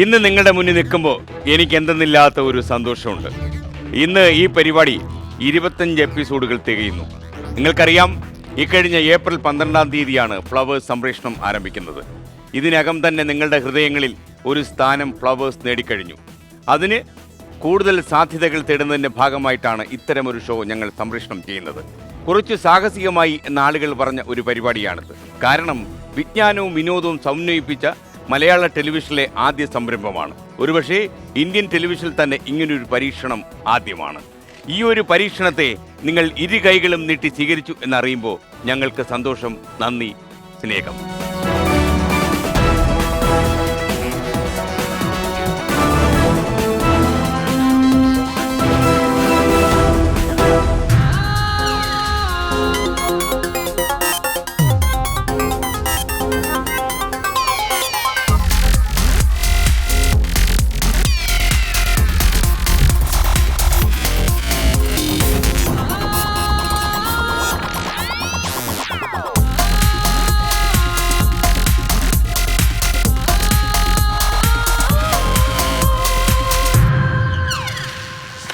ഇന്ന് നിങ്ങളുടെ മുന്നിൽ നിൽക്കുമ്പോൾ എനിക്ക് എന്തെന്നില്ലാത്ത ഒരു സന്തോഷമുണ്ട്. ഇന്ന് ഈ പരിപാടി 25 എപ്പിസോഡുകൾ തികയുന്നു. നിങ്ങൾക്കറിയാം, ഇക്കഴിഞ്ഞ ഏപ്രിൽ 12-ാം തീയതിയാണ് ഫ്ലവേഴ്സ് സംപ്രേഷണം ആരംഭിക്കുന്നത്. ഇതിനകം തന്നെ നിങ്ങളുടെ ഹൃദയങ്ങളിൽ ഒരു സ്ഥാനം ഫ്ലവേഴ്സ് നേടിക്കഴിഞ്ഞു. അതിന് കൂടുതൽ സാധ്യതകൾ തേടുന്നതിൻ്റെ ഭാഗമായിട്ടാണ് ഇത്തരമൊരു ഷോ ഞങ്ങൾ സംപ്രേഷണം ചെയ്യുന്നത്. കുറച്ച് സാഹസികമായി എന്ന ആളുകൾ പറഞ്ഞ ഒരു പരിപാടിയാണിത്. കാരണം വിജ്ഞാനവും വിനോദവും സമന്വയിപ്പിച്ച മലയാള ടെലിവിഷനിലെ ആദ്യ സംരംഭമാണ്. ഒരുപക്ഷേ ഇന്ത്യൻ ടെലിവിഷനിൽ തന്നെ ഇങ്ങനൊരു പരീക്ഷണം ആദ്യമാണ്. ഈ ഒരു പരീക്ഷണത്തെ നിങ്ങൾ ഇരു കൈകളും നീട്ടി സ്വീകരിച്ചു എന്നറിയുമ്പോൾ ഞങ്ങൾക്ക് സന്തോഷം, നന്ദി, സ്നേഹം.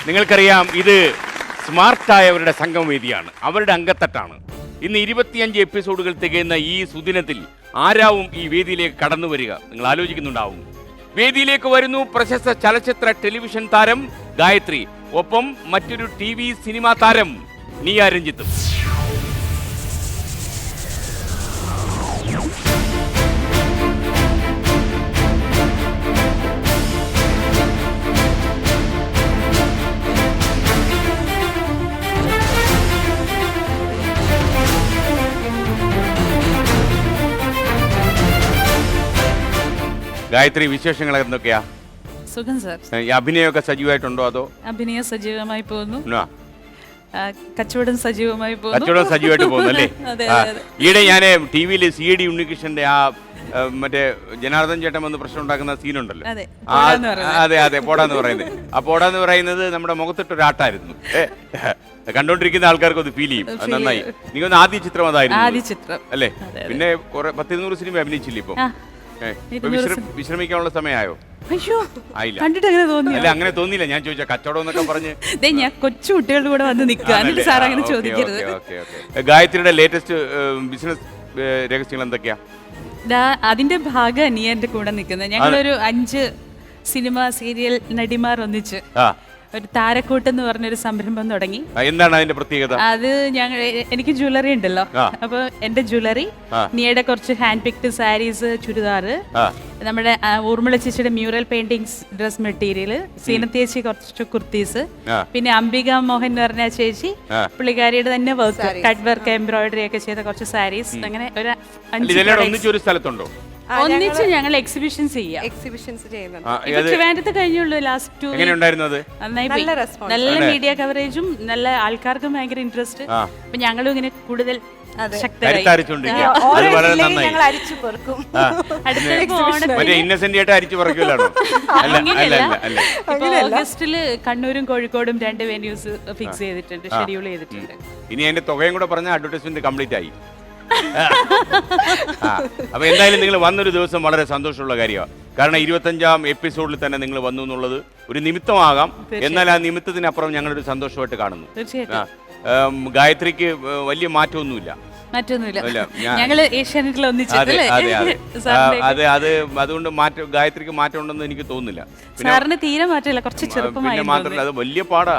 നിങ്ങൾക്കറിയാം, ഇത് സ്മാർട്ടായവരുടെ സംഗമവേദിയാണ്, അവരുടെ അങ്കത്തട്ടാണ്. ഇന്ന് 25 എപ്പിസോഡുകൾ തികയുന്ന ഈ സുദിനത്തിൽ ആരാവും ഈ വേദിയിലേക്ക് കടന്നു വരിക? നിങ്ങൾ ആലോചിക്കുന്നുണ്ടാവും. വേദിയിലേക്ക് വരുന്നു പ്രശസ്ത ചലച്ചിത്ര ടെലിവിഷൻ താരം ഗായത്രി, ഒപ്പം മറ്റൊരു TV സിനിമാ താരം നിയ രഞ്ജിത്തും. ഗായത്രി, വിശേഷങ്ങൾ എന്തൊക്കെയാ? സുഖം സർ. അഭിനയമൊക്കെ സജീവമായിട്ടുണ്ടോ? അതോ അഭിനയം സജീവമായി പോകുന്നു, കച്ചവടം സജീവമായി പോകുന്നു. കച്ചവടം സജീവമായിട്ട് പോകുന്നു അല്ലേ? ഈയിടെ ഞാൻ TV-യിൽ CD ഉണ്ണികൃഷ്ണന്റെ ആ മറ്റേ ജനാർദ്ദൻ ചേട്ടൻ വന്ന് പ്രശ്നം ഉണ്ടാക്കുന്ന സീനുണ്ടല്ലോ. അതെ, പോടാന്ന് പറയുന്നത്. ആ പോടാന്ന് പറയുന്നത് നമ്മുടെ മുഖത്തിട്ടൊരാട്ടായിരുന്നു. കണ്ടോണ്ടിരിക്കുന്ന ആൾക്കാർക്ക് അത് ഫീൽ ചെയ്യും. അത് നന്നായി. എനിക്കൊന്ന് ആദ്യ ചിത്രം അതായിരുന്നു അല്ലേ? പിന്നെ 10-200 സിനിമ അഭിനയിച്ചില്ല. ഇപ്പൊ വിശ്രമിക്കാനുള്ള സമയമായോ? അല്ല, അങ്ങനെ തോന്നിയില്ല. ഞാൻ ചോദിച്ച കച്ചവടം എന്നൊക്കെ പറഞ്ഞ് ഞാൻ കൊച്ചു കുട്ടികളുടെ കൂടെ വന്ന് നിൽക്കുക സാർ, അങ്ങനെ ചോദിക്കരുത്. ഗായത്രിയുടെ ലേറ്റസ്റ്റ് ബിസിനസ് രഹസ്യങ്ങൾ എന്തൊക്കെയാ? അതിന്റെ ഭാഗം നീ എന്റെ കൂടെ നിൽക്കുന്നത്. ഞങ്ങളൊരു 5 സിനിമ സീരിയൽ നടിമാർ ഒന്നിച്ച് ഒരു താരക്കൂട്ട് എന്ന് പറഞ്ഞൊരു സംരംഭം തുടങ്ങി. എന്താണ് അതിന്റെ പ്രത്യേകത? അത് എനിക്ക് ജ്വല്ലറി ഉണ്ടല്ലോ, അപ്പൊ എന്റെ ജ്വല്ലറി, നീയുടെ കുറച്ച് ഹാൻഡ് പിക്ഡ് സാരീസ്, ചുരിദാറ്, നമ്മുടെ ഊർമിള ചേച്ചിയുടെ മ്യൂറൽ പെയിന്റിങ്സ് ഡ്രസ് മെറ്റീരിയൽ, സീനത്തേച്ചി കുറച്ച് കുർത്തീസ്, പിന്നെ അംബിക മോഹൻ എന്ന് പറഞ്ഞ ചേച്ചി പുള്ളിക്കാരിയുടെ തന്നെ വർക്ക്, കട്ട് വർക്ക്, എംബ്രോയിഡറി ഒക്കെ ചെയ്ത കുറച്ച് സാരീസ്. അങ്ങനെ ഒരു 5 സ്ഥലത്തുണ്ടോ ഒന്നിച്ച് ഞങ്ങൾ എക്സിബിഷൻസ് ചെയ്യുന്നുണ്ട്. കഴിഞ്ഞുള്ളൂ ലാസ്റ്റ് 2 നല്ല മീഡിയ കവറേജും നല്ല ആൾക്കാർക്കും ഭയങ്കര ഇൻട്രസ്റ്റ്. അപ്പൊ ഞങ്ങളും ഇങ്ങനെ കൂടുതൽ ഓഗസ്റ്റില് കണ്ണൂരും കോഴിക്കോടും 2 വെന്യൂസ് ഫിക്സ് ചെയ്തിട്ടുണ്ട്, ഷെഡ്യൂൾ ചെയ്തിട്ടുണ്ട്. ഇനി അതിന്റെ തുകയും കൂടെ പറഞ്ഞ അഡ്വർടൈസ്മെന്റ് കംപ്ലീറ്റ് ആയി. അപ്പൊ എന്തായാലും നിങ്ങൾ വന്നൊരു ദിവസം വളരെ സന്തോഷമുള്ള കാര്യമാണ്. കാരണം 25-ാം എപ്പിസോഡിൽ തന്നെ നിങ്ങൾ വന്നു എന്നുള്ളത് ഒരു നിമിത്തമാകാം. എന്നാൽ ആ നിമിത്തത്തിനപ്പുറം ഞങ്ങളൊരു സന്തോഷമായിട്ട് കാണുന്നു. ഗായത്രിക്ക് വലിയ മാറ്റമൊന്നുമില്ല. അതുകൊണ്ട് ഗായത്രിക്ക് മാറ്റം ഉണ്ടെന്ന് എനിക്ക് തോന്നുന്നില്ല. പിന്നെ മാത്രമല്ല, അത് വലിയ പാടാ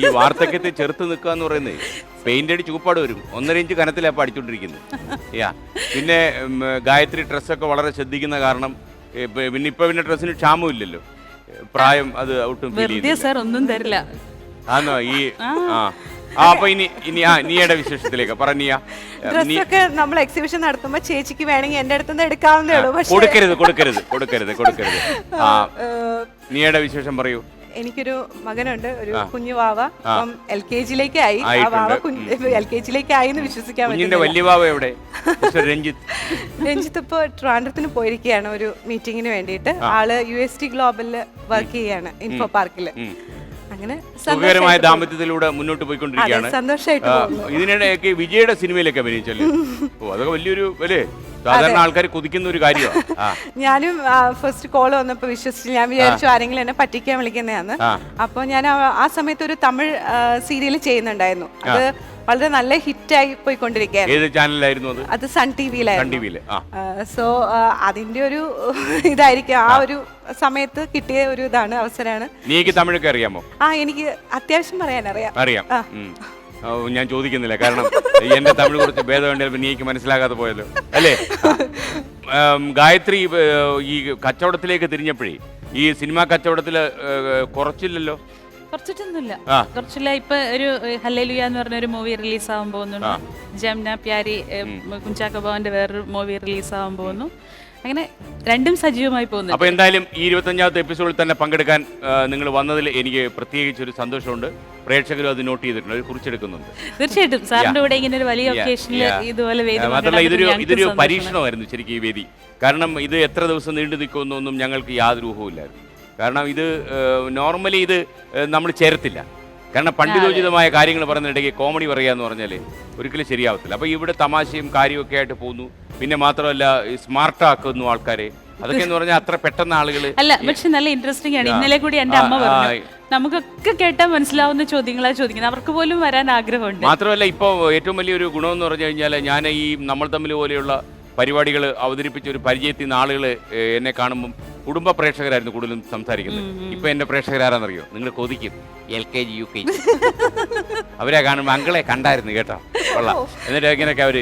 ഈ വാർദ്ധക്യത്തെ ചെറുത്ത് നിൽക്കുക എന്ന് പറയുന്നത്. പെയിന്റ് അടി ചൂപ്പാട് വരും. 1.5 ഇഞ്ച് കനത്തിലാണ് അടിച്ചോണ്ടിരിക്കുന്നത്. പിന്നെ ഗായത്രി ഡ്രസ്സൊക്കെ വളരെ ശ്രദ്ധിക്കുന്ന കാരണം പിന്നെ ഇപ്പൊ പിന്നെ ഡ്രസ്സിന് ക്ഷാമം ഇല്ലല്ലോ. പ്രായം അത് ഒട്ടും ഒന്നും തരില്ല. ആണോ? അപ്പൊ ഇനി നീയുടെ വിശേഷത്തിലേക്ക് പറഞ്ഞ നമ്മൾ എക്സിബിഷൻ നടത്തുമ്പോ ചേച്ചിക്ക് വേണമെങ്കിൽ എന്റെ അടുത്ത് എടുക്കാവുന്നേ ഉള്ളൂ. കൊടുക്കരുത്. നീയുടെ വിശേഷം പറയൂ. എനിക്കൊരു മകനുണ്ട്, ഒരു കുഞ്ഞു വാവ. LKG-യിലേക്ക് ആയി. LKG-യിലേക്ക് ആയി എന്ന് വിശ്വസിക്കാൻ പറ്റില്ല. രഞ്ജിത്ത് ഇപ്പൊ ട്രിവാൻഡ്രത്തിന് പോയിരിക്കുകയാണ് ഒരു മീറ്റിങ്ങിന് വേണ്ടിയിട്ട്. ആള് UST ഗ്ലോബലില് വർക്ക് ചെയ്യാണ്, ഇൻഫോ പാർക്കില്. അങ്ങനെ സുഖകരമായ ദാമ്പത്യത്തിലൂടെ മുന്നോട്ട് പോയിക്കൊണ്ടിരിക്കുകയാണ്. സന്തോഷമായിട്ട്. ഇതിനിടയൊക്കെ വിജയുടെ സിനിമയിലൊക്കെ അഭിനയിച്ചല്ലേ? അതൊക്കെ വലിയൊരു സാധാരണ ആൾക്കാർ കൊതിക്കുന്ന ഒരു കാര്യമാണ്. ഞാനും ഫസ്റ്റ് കോൾ വന്നപ്പോ വിശ്വസിച്ചു. ഞാൻ വിചാരിച്ചു ആരെങ്കിലും എന്നെ പറ്റിക്കാൻ വിളിക്കുന്നതാണ്. അപ്പൊ ഞാൻ ആ സമയത്ത് ഒരു തമിഴ് സീരിയൽ ചെയ്യുന്നുണ്ടായിരുന്നു. അത് വളരെ നല്ല ഹിറ്റായി പോയിക്കൊണ്ടിരിക്കുകയായിരുന്നു. ഏത് ചാനലായിരുന്നു അത്? അത് സൺ ടിവിയിലായിരുന്നു. സോ അതിന്റെ ഒരു ഇതായിരിക്കും ആ ഒരു സമയത്ത് കിട്ടിയ ഒരു ഇതാണ്, അവസരമാണ്. നീക്ക് തമിഴൊക്കെ അറിയാമോ? എനിക്ക് അത്യാവശ്യം പറയാൻ അറിയാം. ഞാൻ ചോദിക്കുന്നില്ല, കാരണം എന്റെ തമിഴ് കുറച്ച് ഭേദമുണ്ടെങ്കിൽ നീക്ക് മനസ്സിലാകാതെ പോയല്ലോ അല്ലേ. ഗായത്രി ഈ കച്ചവടത്തിലേക്ക് തിരിഞ്ഞപ്പോഴേ ഈ സിനിമാ കച്ചവടത്തില് കുറച്ചില്ലല്ലോ? കുറച്ചിട്ടൊന്നുമില്ല. കുറച്ചില്ല. ഇപ്പൊ ഒരു ഹല്ലേലൂയ എന്ന് പറഞ്ഞ ഒരു മൂവി റിലീസ് ആവാൻ പോകുന്നുണ്ട്. ജംന പ്യാരി കുഞ്ചാക്കോ ഭവന്റെ വേറൊരു മൂവി റിലീസ് ആവാൻ പോകുന്നു. അങ്ങനെ രണ്ടും സജീവമായി പോകുന്നു. അപ്പൊ എന്തായാലും ഈ 25ാമത്തെ എപ്പിസോഡിൽ തന്നെ പങ്കെടുക്കാൻ നിങ്ങൾ വന്നതിൽ എനിക്ക് പ്രത്യേകിച്ച് ഒരു സന്തോഷമുണ്ട്. പ്രേക്ഷകരും അത് നോട്ട് ചെയ്തിട്ടുണ്ട്, കുറിച്ചെടുക്കുന്നുണ്ട്. തീർച്ചയായിട്ടും സാറിന്റെ കൂടെ ഇങ്ങനെ ഒരു വലിയ ഒക്കേഷനിൽ ഇതുപോലെ മാത്രമല്ല ഇതൊരു പരീക്ഷണമായിരുന്നു ശരിക്കും ഈ വേദി. കാരണം ഇത് എത്ര ദിവസം നീണ്ടു നിൽക്കുമെന്നൊന്നും ഞങ്ങൾക്ക് യാതൊരു ഊഹവുമില്ലായിരുന്നു. കാരണം ഇത് നോർമലി ഇത് നമ്മൾ ചേരത്തില്ല. കാരണം പണ്ഡിതോചിതമായ കാര്യങ്ങൾ പറയുന്നിടയ്ക്ക് കോമഡി പറയാന്ന് പറഞ്ഞാൽ ഒരിക്കലും ശരിയാവത്തില്ല. അപ്പോൾ ഇവിടെ തമാശയും കാര്യമൊക്കെ ആയിട്ട് പോകുന്നു. പിന്നെ മാത്രമല്ല സ്മാർട്ടാക്കുന്നു ആൾക്കാരെ. അതൊക്കെ എന്ന് പറഞ്ഞാൽ അത്ര പെട്ടെന്ന് ആളുകൾ അല്ല, പക്ഷെ നല്ല ഇൻട്രസ്റ്റിംഗ് ആണ്. ഇന്നലെ കൂടി എന്റെ അമ്മ പറഞ്ഞു നമുക്കൊക്കെ കേട്ടാൽ മനസ്സിലാവുന്ന ചോദ്യങ്ങളാ ചോദിക്കുന്നത്, അവർക്ക് പോലും വരാൻ ആഗ്രഹമുണ്ട്. മാത്രമല്ല ഇപ്പോൾ ഏറ്റവും വലിയൊരു ഗുണമെന്ന് പറഞ്ഞു കഴിഞ്ഞാൽ ഞാൻ ഈ നമ്മൾ തമ്മിൽ പോലെയുള്ള പരിപാടികൾ അവതരിപ്പിച്ച ഒരു പരിചയത്തിൽ നിന്ന് ആളുകൾ എന്നെ കാണുമ്പം കുടുംബ പ്രേക്ഷകരായിരുന്നു കൂടുതലും സംസാരിക്കുന്നത്. ഇപ്പൊ എന്റെ പ്രേക്ഷകരാരാന്നറിയോ? നിങ്ങൾ കൊതിക്കും LKG UKG അവരെ കാണുമ്പോൾ അങ്കളെ കണ്ടായിരുന്നു കേട്ടോ, കൊള്ളാം എന്നിട്ട് ഇങ്ങനെയൊക്കെ അവര്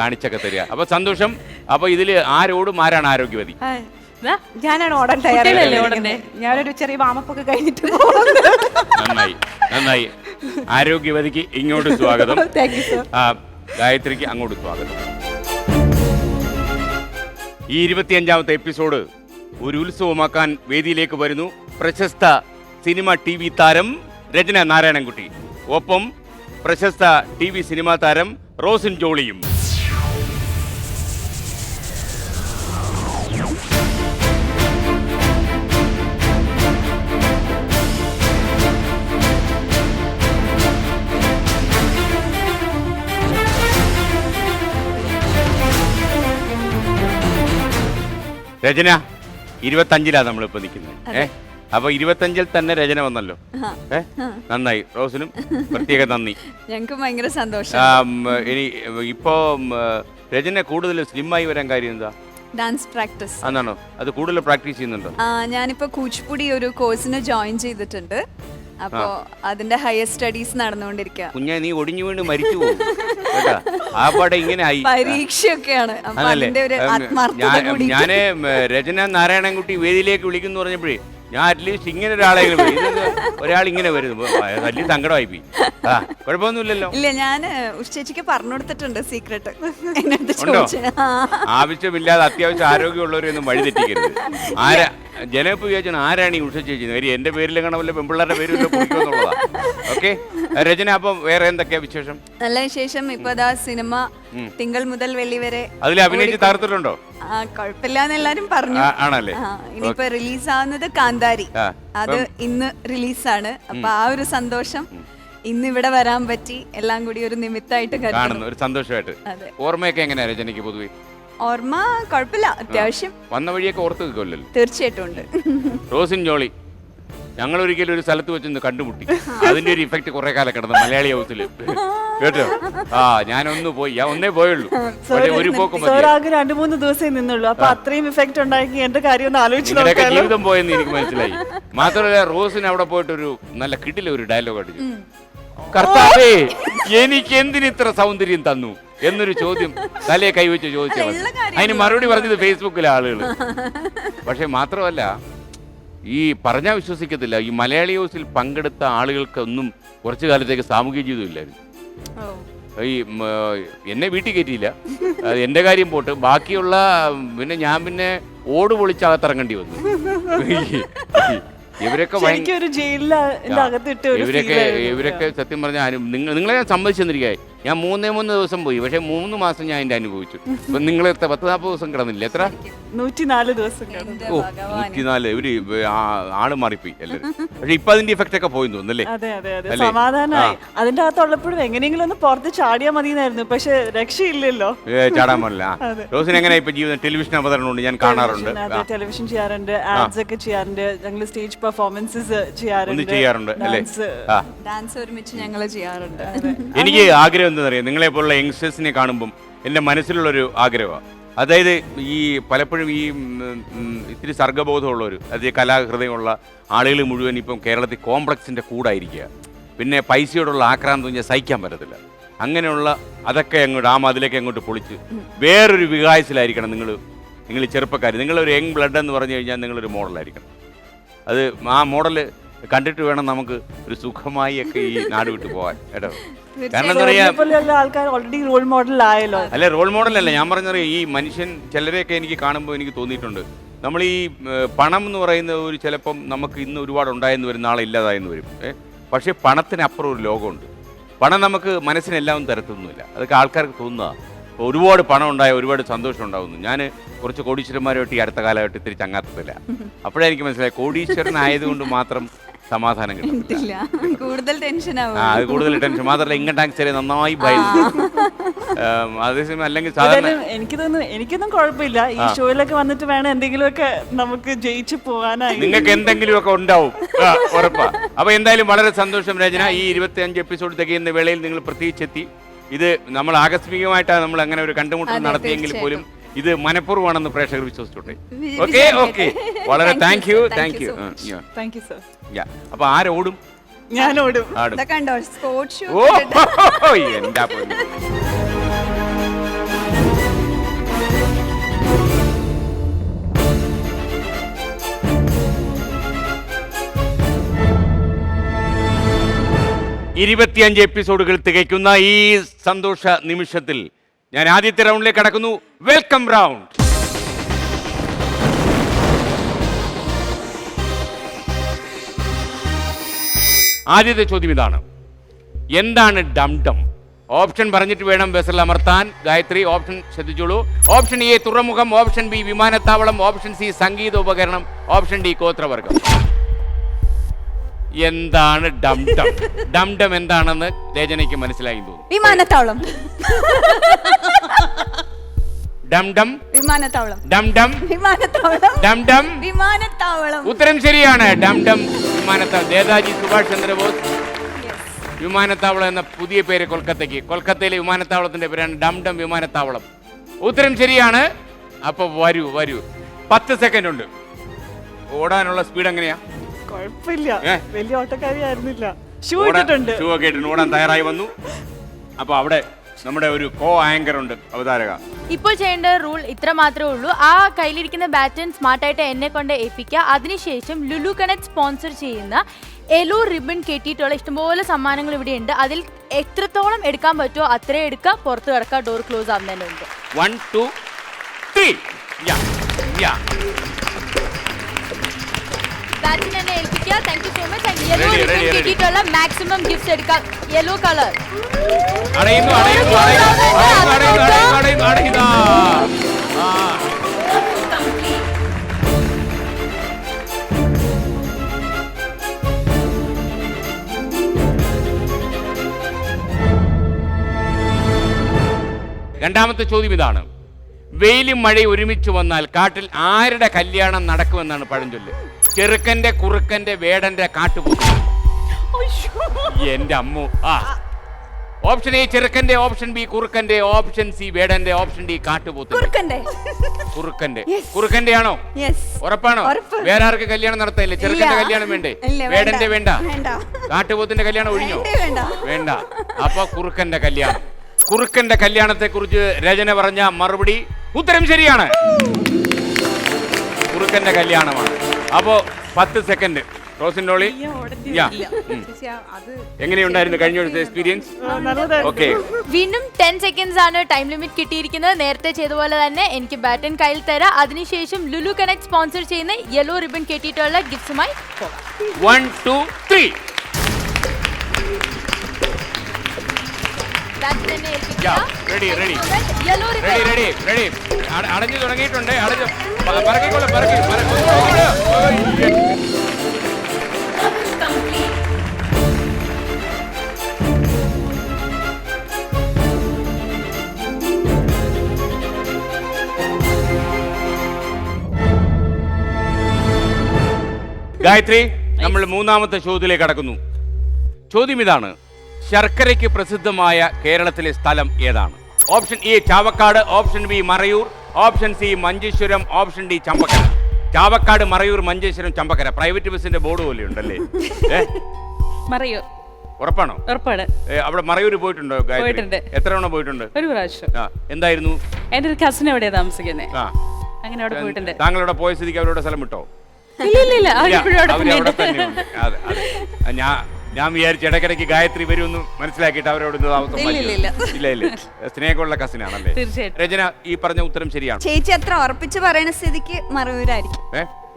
കാണിച്ചൊക്കെ തരിക. അപ്പൊ സന്തോഷം. അപ്പൊ ഇതില് ആരോടും ആരാണ് ആരോഗ്യവതി? ഞാനാണ് ഓടാൻ തയ്യാറല്ലേ. ഞാനൊരു ചെറിയ വാമപ്പൊക്കെ കഴിഞ്ഞിട്ട് നന്നായി നന്നായി. ആരോഗ്യവതിക്ക് ഇങ്ങോട്ട് സ്വാഗതം. ഗായത്രിക്ക് അങ്ങോട്ട് സ്വാഗതം. ഈ 25ാമത്തെ എപ്പിസോഡ് ഒരു ഉത്സവമാക്കാൻ വേദിയിലേക്ക് വരുന്നു പ്രശസ്ത സിനിമ TV താരം രചന നാരായണൻകുട്ടി, ഒപ്പം പ്രശസ്ത TV സിനിമാ താരം റോസിൻ ജോളിയും. രചന 25ലാണ് നമ്മളിപ്പോ നിൽക്കുന്നത്. അപ്പൊ 25ൽ തന്നെ രചന വന്നല്ലോ. നന്നായി. റോസിനും പ്രത്യേക നന്ദി. ഞങ്ങൾക്ക് ഭയങ്കര സന്തോഷം. ഇനി ഇപ്പോ രചന കൂടുതൽ സ്ലിമ്മായി വരാൻ കാര്യം എന്താ? ഡാൻസ് പ്രാക്ടീസ് ആണോ? അത് കൂടുതൽ പ്രാക്ടീസ് ചെയ്യുന്നുണ്ടോ? ഞാനിപ്പോ കൂച്ചിപ്പുടി ഒരു കോഴ്സിന് ജോയിൻ ചെയ്തിട്ടുണ്ട്. അപ്പോ അതിന്റെ ഹയർ സ്റ്റഡീസ് നടന്നുകൊണ്ടിരിക്കുക. കുഞ്ഞാ നീ ഒടിഞ്ഞു വീണ് മരിച്ചു പോകും. ആ പാടെ ഇങ്ങനെ ആയി. പരീക്ഷയൊക്കെയാണ്. ഞാന് രചന നാരായണൻകുട്ടി വേദിയിലേക്ക് വിളിക്കുന്നു പറഞ്ഞപ്പോഴേ ഞാൻ അറ്റ്ലീസ്റ്റ് ഇങ്ങനെ ഒരാൾ ഇങ്ങനെ വരുന്നു, വലിയ സങ്കടമായി പോയി. കുഴപ്പമൊന്നുമില്ലല്ലോ. ഇല്ല, ഞാൻ ഉച്ചയ്ക്ക് പറഞ്ഞു കൊടുത്തിട്ടുണ്ട് സീക്രട്ട്. ആവശ്യമില്ലാതെ അത്യാവശ്യം ആരോഗ്യമുള്ളവരെയൊന്നും വഴി തെറ്റിക്കരുത്. ജനപ്പ് വിചാരിച്ചാൽ ആരാണ് ഈ ഉഷ ചേച്ചി? എന്റെ പേരിലെങ്ങനെ വല്ല പെൺപിള്ളേരുടെ പേരിലോ കുറിക്കുമെന്നുള്ളതാ. ഓക്കെ രചന, അപ്പം വേറെ എന്തൊക്കെയാ വിശേഷം? നല്ല വിശേഷം. ഇപ്പൊ അതാ സിനിമ തിങ്കൾ മുതൽ വെള്ളി വരെ അതിൽ അഭിനയിച്ച് തകർത്തിട്ടുണ്ടോ? കുഴപ്പമില്ലാന്ന് എല്ലാരും പറഞ്ഞു. ആണല്ലേ? ഇനിയിപ്പോ റിലീസ് ആവുന്നത് കാന്താരി, അത് ഇന്ന് റിലീസാണ്. അപ്പൊ ആ ഒരു സന്തോഷം, ഇന്ന് ഇവിടെ വരാൻ പറ്റി, എല്ലാം കൂടി ഒരു നിമിത്തമായിട്ട് കാണുന്നു, ഒരു സന്തോഷമായിട്ട്. ഓർമ്മയൊക്കെ എങ്ങനെയാ രചനയ്ക്ക് പൊതുവെ? ഓർമ്മ കുഴപ്പമില്ല, അത്യാവശ്യം. വന്ന വഴിയൊക്കെ ഓർത്ത് നിൽക്കുമല്ലോ? തീർച്ചയായിട്ടും ഉണ്ട്. റോസിൻ ജോളി ഞങ്ങൾ ഒരിക്കലും ഒരു സ്ഥലത്ത് വെച്ചൊന്ന് കണ്ടുമുട്ടി. അതിന്റെ ഒരു ഇഫക്റ്റ് കുറെ കാലം കിടന്നു മലയാളി ഹൗസില്, കേട്ടോ. ഞാനൊന്ന് പോയി, ഞാൻ ഒന്നേ പോയുള്ളൂ. ഒരു പോക്കും 2-3 ദിവസമേ നിന്നുള്ളൂ. അപ്പൊ അത്രയും ഇഫക്റ്റ് ഉണ്ടാക്കി എന്റെ കാര്യം ഒന്ന് ആലോചിച്ചു. ജീവിതം പോയെന്ന് എനിക്ക് മനസ്സിലായി. മാത്രമല്ല റോസിന് അവിടെ പോയിട്ടൊരു നല്ല കിടില ഒരു ഡയലോഗ് അടിച്ചു. കർത്താവേ എനിക്ക് എന്തിനിത്ര സൗന്ദര്യം തന്നു എന്നൊരു ചോദ്യം തലയെ കൈവച്ച് ചോദിച്ചാൽ മതി. അതിന് മറുപടി പറഞ്ഞത് ഫേസ്ബുക്കിലെ ആളുകൾ. പക്ഷെ മാത്രമല്ല, ഈ പറഞ്ഞാൽ വിശ്വസിക്കത്തില്ല, ഈ മലയാളി ഹൗസിൽ പങ്കെടുത്ത ആളുകൾക്കൊന്നും കുറച്ചു കാലത്തേക്ക് സാമൂഹ്യ ജീവിതം ഇല്ലായിരുന്നു. ഈ എന്നെ വീട്ടിൽ കയറ്റിയില്ല, എൻ്റെ കാര്യം പോട്ട്. ബാക്കിയുള്ള ഞാൻ പിന്നെ ഓട് പൊളിച്ചകത്തിറങ്ങേണ്ടി വന്നു. ഇവരൊക്കെ സത്യം പറഞ്ഞാൽ നിങ്ങളെ ഞാൻ സമ്മതിച്ചു തന്നിരിക്കുക. ഞാൻ 3 ദിവസം പോയി, പക്ഷെ 3 മാസം ഞാൻ അതിന്റെ അനുഭവിച്ചു. ഇപ്പൊ നിങ്ങൾ 10-40 ദിവസം കിടന്നില്ല? എത്ര? 104 ദിവസം കിടന്നു. എന്റെ ഓ, ഭഗവാനെ. 104. ഇവര് ആള് മാറിപ്പോയി എല്ലാവരും. പക്ഷെ ഇപ്പൊ അതിന്റെ ഇഫക്റ്റ് ഒക്കെ പോയി തോന്നുന്നല്ലേ? അതെ അതെ അതെ, അല്ലേ? സമാധാനമായി. അതിന്റെ അകത്തുള്ളപ്പോഴും എങ്ങനെയെങ്കിലും ഒന്ന് പുറത്ത് ചാടിയാൽ മതിയെന്നായിരുന്നു, പക്ഷെ രക്ഷയില്ലല്ലോ. ചാടാൻ പാടില്ല. അതെ. റോസിന് എങ്ങനെ ഇപ്പൊ ജീവിതം? ടെലിവിഷൻ അവതരണമുണ്ട്, ഞാൻ കാണാറുണ്ട്. ടെലിവിഷൻ ചെയ്യാറുണ്ട്, ആഡ്സ് ഒക്കെ ചെയ്യാറുണ്ട്, ഞങ്ങൾ സ്റ്റേജ് പെർഫോമൻസസ് ഒന്ന് ചെയ്യാറുണ്ട് അല്ലേ? ആ. ഡാൻസ് ഒരുമിച്ച് ഞങ്ങൾ ചെയ്യാറുണ്ട്. എനിക്ക് ആഗ്രഹം എന്താണെന്നറിയാം, നിങ്ങളെ പോലുള്ള യങ്സ്റ്റേഴ്സിനെ കാണുമ്പം എൻ്റെ മനസ്സിലുള്ളൊരു ആഗ്രഹമാണ്. അതായത് ഈ പലപ്പോഴും ഈ ഇത്തിരി സർഗബോധമുള്ളവർ, അതായത് കലാഹൃദയമുള്ള ആളുകൾ മുഴുവൻ ഇപ്പം കേരളത്തിൽ കോംപ്ലക്സിൻ്റെ കൂടായിരിക്കുക. പിന്നെ പൈസയോടുള്ള ആക്രാന്തം ഞാൻ സഹിക്കാൻ പറ്റത്തില്ല. അങ്ങനെയുള്ള അതൊക്കെ അങ്ങോട്ട് അതിലേക്ക് അങ്ങോട്ട് പൊളിച്ച് വേറൊരു വികായത്തിലായിരിക്കണം നിങ്ങൾ ചെറുപ്പക്കാർ. നിങ്ങളൊരു യങ് ബ്ലഡ് എന്ന് പറഞ്ഞു കഴിഞ്ഞാൽ നിങ്ങളൊരു മോഡലായിരിക്കണം. അത് ആ മോഡൽ കണ്ടിട്ട് വേണം നമുക്ക് ഒരു സുഖമായി ഒക്കെ ഈ നാട് വിട്ടു പോകാൻ കേട്ടോ. കാരണം എന്താ പറയാ, ആൾക്കാർ ഓൾറെഡി റോൾ മോഡൽ ആയല്ലോ. അല്ല റോൾ മോഡലല്ല, ഞാൻ പറഞ്ഞറിയാം, ഈ മനുഷ്യൻ ചിലരെയൊക്കെ എനിക്ക് കാണുമ്പോൾ എനിക്ക് തോന്നിയിട്ടുണ്ട്, നമ്മൾ ഈ പണം എന്ന് പറയുന്ന ഒരു ചിലപ്പം നമുക്ക് ഇന്ന് ഒരുപാട് ഉണ്ടായെന്ന് വരും, നാളെ ഇല്ലാതായെന്ന് വരും. പക്ഷേ പണത്തിനപ്പുറം ഒരു ലോകമുണ്ട്. പണം നമുക്ക് മനസ്സിനെല്ലാം തരത്തൊന്നുമില്ല, അതൊക്കെ ആൾക്കാർക്ക് തോന്നുക. ഇപ്പോൾ ഒരുപാട് പണം ഉണ്ടായ ഒരുപാട് സന്തോഷം ഉണ്ടാകുന്നു. ഞാൻ കുറച്ച് കോടീശ്വരന്മാരുമായിട്ട് ഈ അടുത്ത കാലമായിട്ട് ഇത്തിരി ചങ്ങാത്തത്തില്ല. അപ്പോഴേ എനിക്ക് മനസ്സിലായി കോടീശ്വരനായതുകൊണ്ട് മാത്രം സമാധാനം കിട്ടില്ല, കൂടുതൽ ടെൻഷൻ ആവും. അത് കൂടുതൽ ടെൻഷൻ. മാത്രമല്ല ഇൻകം ടാക്സ് വരെ നന്നായി ഭയന്നു. അതേസമയം അല്ലെങ്കിൽ സാധാരണ എനിക്ക് തോന്നുന്നു എനിക്കൊന്നും കുഴപ്പമില്ല. ഈ ഷോയിലൊക്കെ വന്നിട്ട് വേണം എന്തെങ്കിലുമൊക്കെ നമുക്ക് ജയിച്ചു പോകാനായി. നിങ്ങൾക്ക് എന്തെങ്കിലുമൊക്കെ ഉണ്ടാവും, ഉറപ്പാ. അപ്പൊ എന്തായാലും വളരെ സന്തോഷം രചന. ഈ 25 എപ്പിസോഡ് തികയുന്ന വേളയിൽ നിങ്ങൾ പ്രത്യേകിച്ചെത്തി. ഇത് നമ്മൾ ആകസ്മികമായിട്ടാണ് നമ്മൾ അങ്ങനെ ഒരു കണ്ടുമുട്ടൽ നടത്തിയെങ്കിൽ പോലും ഇത് മനഃപൂർവ്വമാണെന്ന് പ്രേക്ഷകർ വിശ്വസിച്ചോട്ടെ. ഓക്കെ ഓക്കെ, വളരെ thank you. Thank you sir. അപ്പൊ ആരോടും? ഞാനോടും. കണ്ടോ സ്പോർട്സ് ഷൂ. ഓ എന്താ പൊന്നു. ഇരുപത്തിയഞ്ച് എപ്പിസോഡുകൾ തികയ്ക്കുന്ന ഈ സന്തോഷ നിമിഷത്തിൽ ഞാൻ ആദ്യത്തെ റൗണ്ടിലേക്ക് കടക്കുന്നു. Welcome round. ആദ്യത്തെ ചോദ്യം ഇതാണ്, എന്താണ് ഡംഡം? ഓപ്ഷൻ പറഞ്ഞിട്ട് വേണം വെസൽ അമർത്താൻ. ഗായത്രി, ഓപ്ഷൻ ശ്രദ്ധിച്ചോളൂ. ഓപ്ഷൻ എ തുറമുഖം, ഓപ്ഷൻ ബി വിമാനത്താവളം, ഓപ്ഷൻ സി സംഗീത ഉപകരണം, ഓപ്ഷൻ ഡി ഗോത്രവർഗം. എന്താണ് ഡംഡം? ഡംഡം എന്താണെന്ന് രചനയ്ക്ക് മനസ്സിലായി തോന്നുന്നു. വിമാനത്താവളം. ഡംഡം വിമാനത്താവളം. ഡംഡം വിമാനത്താവളം. ഡംഡം വിമാനത്താവളം. ഉത്തരം ശരിയാണ്. ഡംഡം വിമാനത്താവളം. നേതാജി സുഭാഷ് ചന്ദ്രബോസ് വിമാനത്താവളം എന്ന പുതിയ പേര് കൊൽക്കത്തയിലെ വിമാനത്താവളത്തിന്റെ പേരാണ് ഡംഡം വിമാനത്താവളം. ഉത്തരം ശരിയാണ്. അപ്പൊ വരൂ 10 സെക്കൻഡ് ഉണ്ട്. ഓടാനുള്ള സ്പീഡ് എങ്ങനെയാ? കുഴപ്പമില്ല, വലിയ ഓട്ടക്കാരിയായിരുന്നില്ല. ഷൂ ഇട്ടിട്ടുണ്ട്. ഷൂ ഒക്കെ ഇട്ടിട്ടുണ്ട്, ഓടാൻ തയ്യാറായി വന്നു. അപ്പൊ അവിടെ നമ്മുടെ ഒരു കോ ആങ്കർ ഉണ്ട്, അവതാരക. ഇപ്പോൾ ചെയ്യേണ്ട റൂൾ ഇത്ര മാത്രമേ ഉള്ളൂ. ആ കയ്യിലിരിക്കുന്ന ബാറ്റൺ സ്മാർട്ടായിട്ട് എന്നെ കൊണ്ട് ഏൽപ്പിക്കുക. അതിനുശേഷം ലുലു കണക്ട് സ്പോൺസർ ചെയ്യുന്ന യെല്ലോ റിബൺ കെട്ടിയിട്ടുള്ള ഇഷ്ടംപോലെ സമ്മാനങ്ങൾ ഇവിടെ ഉണ്ട്. അതിൽ എത്രത്തോളം എടുക്കാൻ പറ്റുമോ അത്രയും എടുക്കുക, പുറത്ത് കിടക്കുക, ഡോർ ക്ലോസ് ആവുന്നതിന് മുമ്പ്. 1 2 3 ബാറ്റൺ എന്നെ ഏൽപ്പിക്കുക. Thank you so much. Yellow ribbon കെട്ടിയിട്ടുള്ള മാക്സിമം ഗിഫ്റ്റ്സ് എടുക്കാം. Yellow colour. അടയുന്നു. രണ്ടാമത്തെ ചോദ്യം ഇതാണ്, വെയിലും മഴയും ഒരുമിച്ച് വന്നാൽ കാട്ടിൽ ആരുടെ കല്യാണം നടക്കുമെന്നാണ് പഴഞ്ചൊല്ല്? ചെറുക്കന്റെ, കുറുക്കന്റെ, വേടന്റെ, കാട്ടുപോത്ത്. എന്റെ അമ്മു. ഓപ്ഷൻ എ ചെറുക്കന്റെ, ഓപ്ഷൻ ബി കുറുക്കന്റെ, ഓപ്ഷൻ സി വേടന്റെ, ഓപ്ഷൻ ഡി കാട്ടുപോത്തിന്റെ. കുറുക്കന്റെ ആണോ? ഉറപ്പാണോ? വേറെ ആർക്ക് കല്യാണം നടത്തില്ലേ? ചെറുക്കന്റെ കല്യാണം വേണ്ടേ? വേടന്റെ വേണ്ട? കാട്ടുപോത്തിന്റെ കല്യാണം ഒഴിഞ്ഞോ? വേണ്ട. അപ്പൊ കുറുക്കന്റെ കല്യാണം. കുറുക്കന്റെ കല്യാണത്തെ കുറിച്ച് രചന പറഞ്ഞ മറുപടി ഉത്തരം ശരിയാണ്. കുറുക്കന്റെ കല്യാണമാണ്. അപ്പോ 10 സെക്കൻഡ്. റോസിൻഡോളി, എങ്ങനെയുണ്ടായിരുന്നു കഴിഞ്ഞ എക്സ്പീരിയൻസ്? ഓക്കെ, വീണ്ടും 10 സെക്കൻഡ്സ് ആണ് ടൈം ലിമിറ്റ് കിട്ടിയിരിക്കുന്നത്. നേരത്തെ ചെയ്ത പോലെ തന്നെ എനിക്ക് ബാറ്റൺ കയ്യിൽ തരാം. അതിനുശേഷം ലുലു കണക്ട് സ്പോൺസർ ചെയ്യുന്ന യെല്ലോ റിബൺ കെട്ടിയിട്ടുള്ള ഗിഫ്റ്റ്സുമായി പോകാം. 1 2 3 ബാറ്റ് തന്നെ ഏൽപ്പിക്കുക. Ready ready yellow ready ribbon. Ready ready അടഞ്ഞു തുടങ്ങിയിട്ടുണ്ട്. അടഞ്ഞു പറക്കിക്കോളെ പറക്കി ഗായത്രി, നമ്മൾ മൂന്നാമത്തെ ചോദ്യത്തിലേക്ക് കടക്കുന്നു. ചോദ്യം ഇതാണ്: ശർക്കരയ്ക്ക് പ്രസിദ്ധമായ കേരളത്തിലെ സ്ഥലം ഏതാണ്? Option A Chavakkad, option B Marayur, option C Manjeshwaram, option D Champakkara. Chavakkad, Marayur, Manjeshwaram, Champakkara. Private ബസിന്റെ ബോർഡ് പോലെ ഉണ്ടല്ലേ? മറയോ? ഉറപ്പാണോ? ഉറപ്പാണ്. അവിടെ മറയൂർ പോയിട്ടുണ്ടോ ഗായത്രി? പോയിട്ടുണ്ട്. എത്ര തവണ പോയിട്ടുണ്ട്? ഒരു പ്രാവശ്യം. എന്തായിരുന്നു? എന്റെ ഒരു കസിൻ എവിടെയാ താമസിക്കുന്നത്, ആ, അങ്ങനെ അവിടെ പോയിട്ടുണ്ട്. താങ്കളവിടെ പോയ സ്ഥിതിക്ക് അവരുടെ സ്ഥലം വിട്ടോ? ഇല്ല ഇല്ല ഇല്ല, അവരിപ്പോഴും അവിടെ അവരവിടെ തന്നെയുണ്ട്. തന്നെയുണ്ട്. അതെ, അതെ. ഞാൻ വിചാരിച്ചു ഇടയ്ക്കിടയ്ക്ക് ഗായത്രി വരുമെന്ന് മനസ്സിലാക്കിയിട്ട് അവരോട് ഇന്ന് താമസം മാറ്റി. ഇല്ല ഇല്ല, സ്നേഹമുള്ള കസിനാണല്ലേ? തീർച്ചയായിട്ടും. രചന, ഈ പറഞ്ഞ ഉത്തരം ശരിയാണ്. ചേച്ചി അത്ര ഉറപ്പിച്ച് പറയുന്ന സ്ഥിതിക്ക് മറവൂരായിരിക്കും.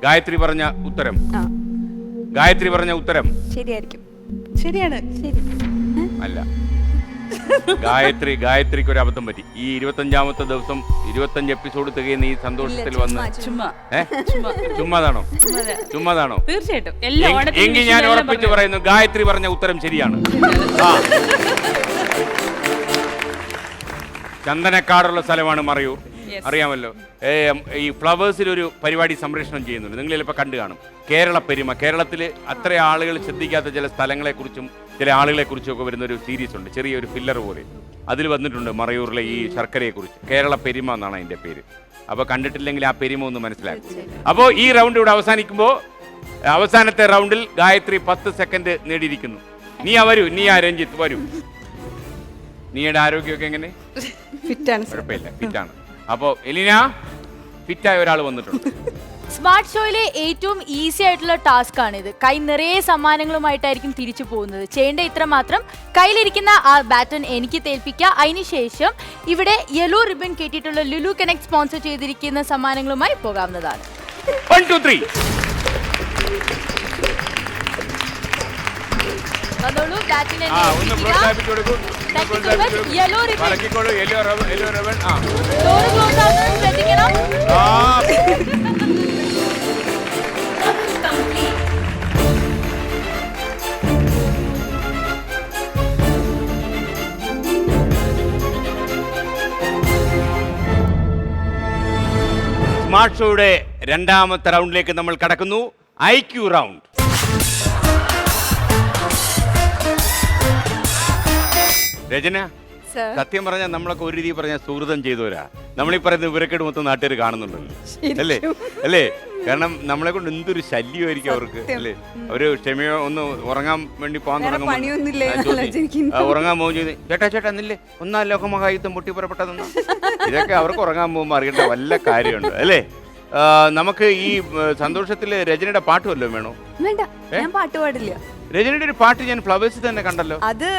ഗായത്രി പറഞ്ഞ ഉത്തരം, ആ ഗായത്രി പറഞ്ഞ ഉത്തരം ശരിയായിരിക്കും. ശരിയാണ്. ശരി. അല്ല. ഗായത്രിക്ക് ഒരു അബദ്ധം പറ്റി. ഈ 25ാമത്തെ ദിവസം 25 എപ്പിസോഡ് തികയുന്ന ഈ സന്തോഷത്തിൽ വന്ന് ചുമ്മാ ചുമ്മാതാണോ? ചുമ്മാതാണോ? തീർച്ചയായിട്ടും. എല്ലാ ഓണത്തിനും എങ്കിൽ ഞാൻ വിഷുവിനും ഉറപ്പിച്ച് എല്ലാം പറയുന്നു, ഗായത്രി പറഞ്ഞ ഉത്തരം ശരിയാണ്. ആ, ചന്ദനക്കാടുള്ള സ്ഥലമാണ് മറയൂർ. അറിയാമല്ലോ. ഈ ഫ്ലവേഴ്സിൽ ഒരു പരിപാടി സംപ്രേഷണം ചെയ്യുന്നുണ്ട്, നിങ്ങൾ ചിലപ്പോൾ കണ്ടു കാണും. കേരള പെരുമ. കേരളത്തിൽ അത്ര ആളുകൾ ശ്രദ്ധിക്കാത്ത ചില സ്ഥലങ്ങളെക്കുറിച്ചും ചില ആളുകളെക്കുറിച്ചും ഒക്കെ വരുന്നൊരു സീരീസ് ഉണ്ട്, ചെറിയൊരു ഫില്ലർ പോലെ. അതിൽ വന്നിട്ടുണ്ട് മറയൂരിലെ ഈ ശർക്കരയെക്കുറിച്ച്. കേരള പെരുമ എന്നാണ് അതിൻ്റെ പേര്. അപ്പോൾ കണ്ടിട്ടില്ലെങ്കിൽ ആ പെരുമ ഒന്ന് മനസ്സിലാക്കും. അപ്പോൾ ഈ റൗണ്ട് ഇവിടെ അവസാനിക്കുമ്പോൾ അവസാനത്തെ റൗണ്ടിൽ ഗായത്രി 10 സെക്കൻഡ് നേടിയിരിക്കുന്നു. നീ ആ രഞ്ജിത്ത് വരൂ. നീയുടെ ആരോഗ്യമൊക്കെ എങ്ങനെ? ഫിറ്റാണ്. കുഴപ്പമില്ല, ഫിറ്റാണ്. അപ്പോൾ എലിന, ഫിറ്റായ ഒരാൾ വന്നിട്ടുണ്ട്. സ്മാർട്ട് ഷോയിലെ ഏറ്റവും ഈസി ആയിട്ടുള്ള ടാസ്ക് ആണിത്. കൈ നിറയെ സമ്മാനങ്ങളുമായിട്ടായിരിക്കും തിരിച്ചു പോകുന്നത്. ചെയ്യേണ്ട ഇത്ര മാത്രം: കയ്യിലിരിക്കുന്ന ആ ബാറ്റൺ എനിക്ക് തേൽപ്പിക്കുക. അതിനുശേഷം ഇവിടെ യെല്ലോ റിബൺ കെട്ടിയിട്ടുള്ള ലുലു കണക്ട് സ്പോൺസർ ചെയ്തിരിക്കുന്ന സമ്മാനങ്ങളുമായി പോകാവുന്നതാണ്. 1 2 3. വന്നോളൂ, ബാറ്റൺ ആ, ഒന്ന് പ്രോത്സാഹിപ്പിച്ചു കൊടുക്കൂ. യെല്ലോ റിബൺ മടക്കിക്കോളൂ. Yellow ribbon. ആ, ഡോർ ക്ലോസ് ആവുന്നത് ശ്രദ്ധിക്കണം. സ്മാർട്ട് ഷോയുടെ രണ്ടാമത്തെ റൗണ്ടിലേക്ക് നമ്മൾ കടക്കുന്നു. IQ round. രചന, സത്യം പറഞ്ഞാൽ നമ്മളൊക്കെ ഒരു രീതി പറഞ്ഞാൽ സുഹൃതം ചെയ്തവരാ. നമ്മളീ പറയുന്ന വിവരക്കേട് മൊത്തം നാട്ടുകാർ കാണുന്നുണ്ടല്ലോ, അല്ലേ? കാരണം നമ്മളെ കൊണ്ട് എന്തൊരു ശല്യമായിരിക്കും അവർക്ക്, അല്ലേ? അവര് ക്ഷമയോ ഒന്ന് ഉറങ്ങാൻ വേണ്ടി പോകാൻ തുടങ്ങുമ്പോൾ ഉറങ്ങാൻ പോകും ചെയ്ത് ചേട്ടാ നില്ലേ ഒന്നാം ലോക മഹായുദ്ധം പൊട്ടിപ്പുറപ്പെട്ടതെന്നാ. ഇതൊക്കെ അവർക്ക് ഉറങ്ങാൻ പോകുമ്പോൾ അറിയേണ്ട വല്ല കാര്യമുണ്ട്, അല്ലേ? നമുക്ക് ഈ സന്തോഷത്തില് രചനയുടെ പാട്ട് വല്ലതും വേണോ? വേണ്ട, ഞാൻ പാട്ട് പാടില്ല. രചനയുടെ ഒരു പാട്ട് ഞാൻ ഫ്ലവേഴ്സിൽ തന്നെ കണ്ടല്ലോ. അത്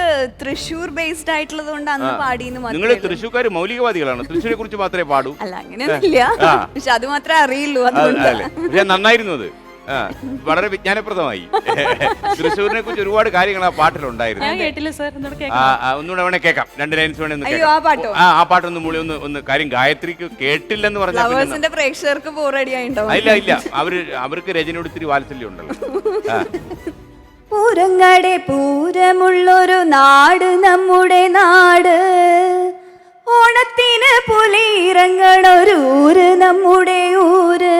തൃശ്ശൂർ ബേസ്ഡ് ആയിട്ടുള്ളത് കൊണ്ട് അന്ന് പാടിയെന്ന് നിങ്ങൾ തൃശ്ശൂർക്കാർ മൗലികവാദികളാണ്, തൃശ്ശൂരിനെ കുറിച്ച് മാത്രമേ പാടൂ. അല്ല, അങ്ങനെയൊന്നുമില്ല. പക്ഷെ അത് മാത്രമേ അറിയുള്ളൂ. പക്ഷെ നന്നായിരുന്നു അത്. വളരെ വിജ്ഞാനപ്രദമായി. തൃശ്ശൂരിനെ കുറിച്ച് ഒരുപാട് കാര്യങ്ങൾ ആ പാട്ടിലുണ്ടായിരുന്നു. ഒന്നുകൂടെ വേണേ കേൾക്കാം, 2 ലൈൻസ് വേണേ ഒന്ന് കേൾക്കാം. ആ പാട്ടൊന്ന് മൂളി ഒന്ന് കാര്യം ഗായത്രിക്ക് കേട്ടില്ലെന്ന് പറഞ്ഞാൽ പ്രേക്ഷകർക്ക് ബോറടിയായിണ്ടാവും. ഇല്ല, അവർക്ക് രചനയോട് ഇത്തിരി വാത്സല്യം ഉണ്ടല്ലോ. പൂരങ്ങടെ പൂരമുള്ളൊരു നാട് നമ്മുടെ നാട്, ഓണത്തിന് പുലിയിറങ്ങണൊരു ഊര് നമ്മുടെ ഊര്,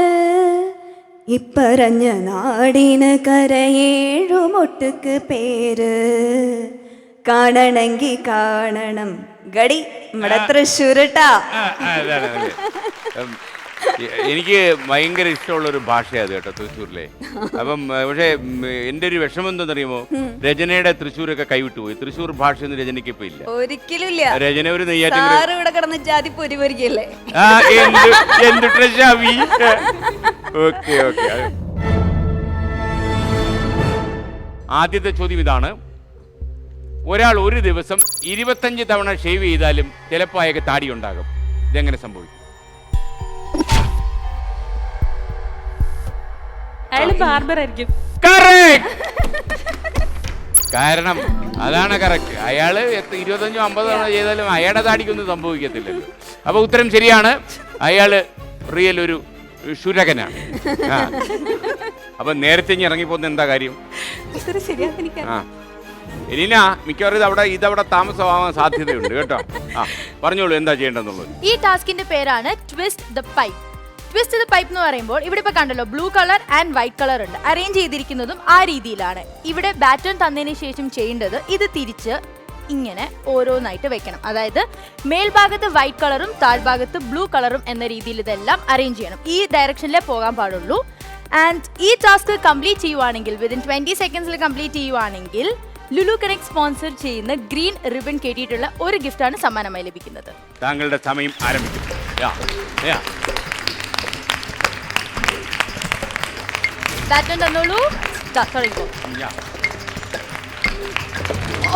ഇപ്പറഞ്ഞ നാടിന് കരയേഴുമൊട്ടുക്ക് പേര്, കാണണമെങ്കി കാണണം ഗടി നമ്മുടെ തൃശ്ശൂരട്ടാ. എനിക്ക് ഭയങ്കര ഇഷ്ടമുള്ള ഒരു ഭാഷയാണ് കേട്ടോ തൃശ്ശൂരിലെ. അപ്പം പക്ഷേ എൻ്റെ ഒരു വിഷമം എന്താണെന്നറിയുമോ, രചനയുടെ തൃശ്ശൂരൊക്കെ കൈവിട്ടു പോയി. തൃശ്ശൂർ ഭാഷ ഒന്നും രചനയ്ക്ക് ഇപ്പൊ ഇല്ല, ഒരിക്കലും ഇല്ല. രചന ഒരു നെയ്യാറ്റിൻകര ഇവിടെ കിടന്ന് ജാതി പൊരിപൊരിക്കല്ലേ. ഓക്കെ. ആദ്യത്തെ ചോദ്യം ഇതാണ്: ഒരാൾ ഒരു ദിവസം 25 തവണ ഷേവ് ചെയ്താലും ചിലപ്പോൾ അയാൾക്ക് താടി ഉണ്ടാകും. ഇതെങ്ങനെ സംഭവിക്കും? അയാൾ ബാർബർ ആയിരിക്കും. കാരണം അതാണ് കറക്റ്റ്. അയാള് 25 50 തവണ ചെയ്താലും അയാളുടെ താടിക്കൊന്നും സംഭവിക്കത്തില്ലല്ലോ. അപ്പൊ ഉത്തരം ശരിയാണ്. അയാള് റിയൽ ഒരു ശുരകനാണ്. അപ്പൊ നേരത്തെ ഇനി ഇറങ്ങിപ്പോന്ന എന്താ കാര്യം? ആ എലീന മിക്കവാറും ഇതവിടെ താമസമാവാൻ സാധ്യതയുണ്ട് കേട്ടോ. ആ പറഞ്ഞോളൂ എന്താ ചെയ്യേണ്ടതെന്നുള്ളത്. ഈ ടാസ്കിന്റെ പേരാണ് twist the pipe. Twist the pipe എന്ന് പറയുമ്പോൾ ഇവിടെ ഇപ്പൊ കണ്ടല്ലോ blue colour and white colour ഉണ്ട്. അറേഞ്ച് ചെയ്തിരിക്കുന്നതും ആ രീതിയിലാണ്. ഇവിടെ ബാറ്റൺ തന്നതിന് ശേഷം ചെയ്യേണ്ടത് ഇത് തിരിച്ച് ഇങ്ങനെ ഓരോന്നായിട്ട് വെക്കണം. അതായത് മേൽഭാഗത്ത് വൈറ്റ് കളറും താഴ്ഭാഗത്ത് ബ്ലൂ കളറും എന്ന രീതിയിൽ ഇതെല്ലാം അറേഞ്ച് ചെയ്യണം. ഈ ഡയറക്ഷനിലേ പോകാൻ പാടുള്ളൂ. ആൻഡ് ഈ ടാസ്ക് കംപ്ലീറ്റ് ചെയ്യുവാണെങ്കിൽ വിതിൻ 20 സെക്കൻഡ്സിൽ കംപ്ലീറ്റ് ചെയ്യുവാണെങ്കിൽ ലുലു കണക്ട് സ്പോൺസർ ചെയ്യുന്ന ഗ്രീൻ റിബൺ കേട്ടിട്ടുള്ള ഒരു ഗിഫ്റ്റാണ് സമ്മാനമായി ലഭിക്കുന്നത്. താങ്കളുടെ സമയം ആരംഭിക്കുന്നു. ബാറ്റൺ തന്നോളൂ.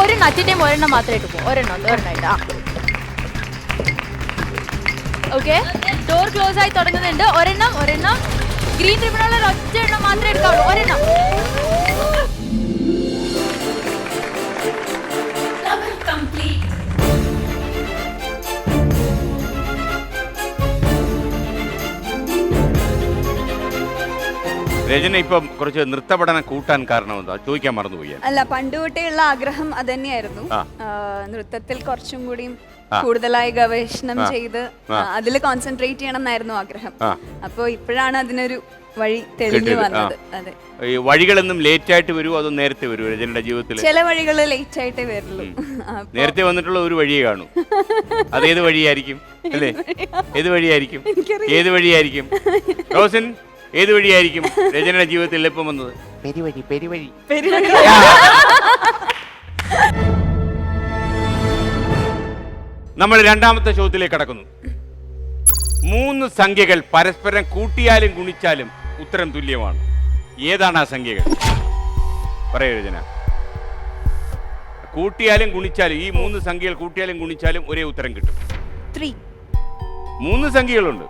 ഒരു നറ്റിന്റെയും ഒരെണ്ണം മാത്രമായിട്ട് പോകും. ഒരെണ്ണമായിട്ട്. ഓക്കെ, ഡോർ ക്ലോസ് ആയി തുടങ്ങുന്നുണ്ട്. ഒരെണ്ണം ഗ്രീൻ റിബണുള്ള ഒറ്റ എണ്ണം മാത്രമേ എടുക്കാവുള്ളൂ. ഒരെണ്ണം. രചന ഇപ്പം കുറച്ച് നൃത്ത പഠനം കൂട്ടാൻ കാരണം എന്താ ചോദിക്കാൻ മറന്നുപോയി. അല്ല, പണ്ട് തൊട്ടേയുള്ള ആഗ്രഹം അതന്നെയായിരുന്നു. നൃത്തത്തിൽ കുറച്ചും കൂടി കൂടുതലായി ഗവേഷണം ചെയ്ത് അതിൽ കോൺസെൻട്രേറ്റ് ചെയ്യണം എന്നായിരുന്നു ആഗ്രഹം. അപ്പൊ ഇപ്പോഴാണ് അതിനൊരു വഴി തെളിഞ്ഞു വന്നത്. അതെ. ഈ വഴികളൊന്നും ലേറ്റ് ആയിട്ട് വരുമോ അതോ നേരത്തെ വരുമോ രചനയുടെ ജീവിതത്തിൽ? ചില വഴികൾ ലേറ്റ് ആയിട്ടേ വരുള്ളൂ. നേരത്തെ വന്നിട്ടുള്ള ഒരു വഴിയേ കാണൂ. അതേത് വഴിയായിരിക്കും അല്ലേ? ഏത് വഴിയായിരിക്കും റോസൻ? ഏത് വഴിയായിരിക്കും രചനയുടെ ജീവിതത്തിൽ എളുപ്പം വന്നത്? പെരുവഴി. നമ്മൾ രണ്ടാമത്തെ ചോദ്യത്തിലേക്ക് കടക്കുന്നു. 3 സംഖ്യകൾ പരസ്പരം കൂട്ടിയാലും ഗുണിച്ചാലും ഉത്തരം തുല്യമാണ്. ഏതാണ് ആ സംഖ്യകൾ? പറയൂ രചന. കൂട്ടിയാലും ഗുണിച്ചാലും ഈ 3 സംഖ്യകൾ കൂട്ടിയാലും ഗുണിച്ചാലും ഒരേ ഉത്തരം കിട്ടും. 3 സംഖ്യകളുണ്ട്.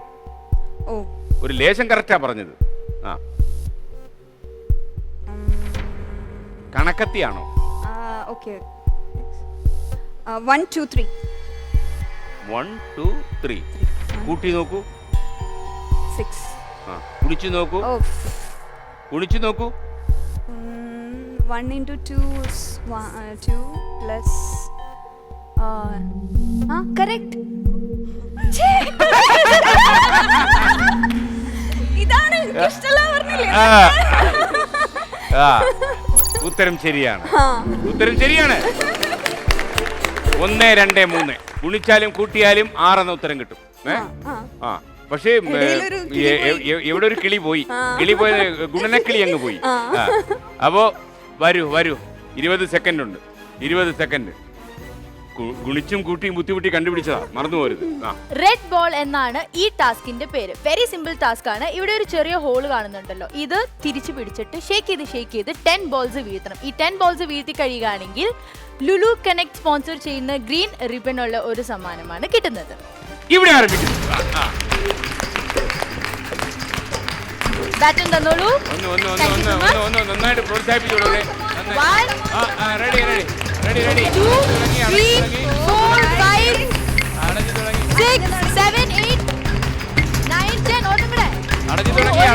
ഒരു ലേശം കറക്റ്റാ പറഞ്ഞത്. ആ കണക്കത്തിയാണോ? 1 2 3. 1 2 3 കൂട്ടി നോക്കൂ. 6. ഗുണിച്ചു നോക്കൂ. 1 into 2 is 2 plus correct. ഇതാണ് ഇഷ്ടമല്ല പറഞ്ഞില്ലേ? ഉത്തരം ശരിയാണ്. 1 2 3 ഗുണിച്ചാലും കൂട്ടിയാലും 6 എന്ന ഉത്തരം കിട്ടും. പക്ഷേ എവിടെ ഒരു കിളി പോയി. ഗുണനക്കിളി അങ്ങ് പോയി. അപ്പോ വരൂ 20 സെക്കൻഡ് ഉണ്ട്. 20 സെക്കൻഡ് ഗുണിച്ചും കൂട്ടിയും ബുദ്ധിമുട്ടി കണ്ടുപിടിച്ചതാ, മറന്നു പോരുത്. റെഡ് ബോൾ എന്നാണ് ഈ ടാസ്കിന്റെ പേര്. വെരി സിമ്പിൾ ടാസ്ക് ആണ്. ഇവിടെ ഒരു ചെറിയ ഹോൾ കാണുന്നുണ്ടല്ലോ, ഇത് തിരിച്ചു പിടിച്ചിട്ട് ഷേക്ക് ചെയ്ത് 10 ബോൾസ് വീഴ്ത്തണം. ഈ 10 ബോൾസ് വീഴ്ത്തി കഴിയുകയാണെങ്കിൽ ലുലു കണക്ട് സ്പോൺസർ ചെയ്യുന്ന ഗ്രീൻ റിബൺ ഉള്ള ഒരു സമ്മാനമാണ് കിട്ടുന്നത്. ഇവിടെ ആരംഭിക്കുന്നു. ബാറ്റൺ തന്നോളൂ. നന്നായിട്ട് പ്രോത്സാഹിപ്പിച്ചോളൂ. 1 2 3 4 5 6 7 8 9 10 ഒന്നും കൂടെ അടഞ്ഞു തുടങ്ങി.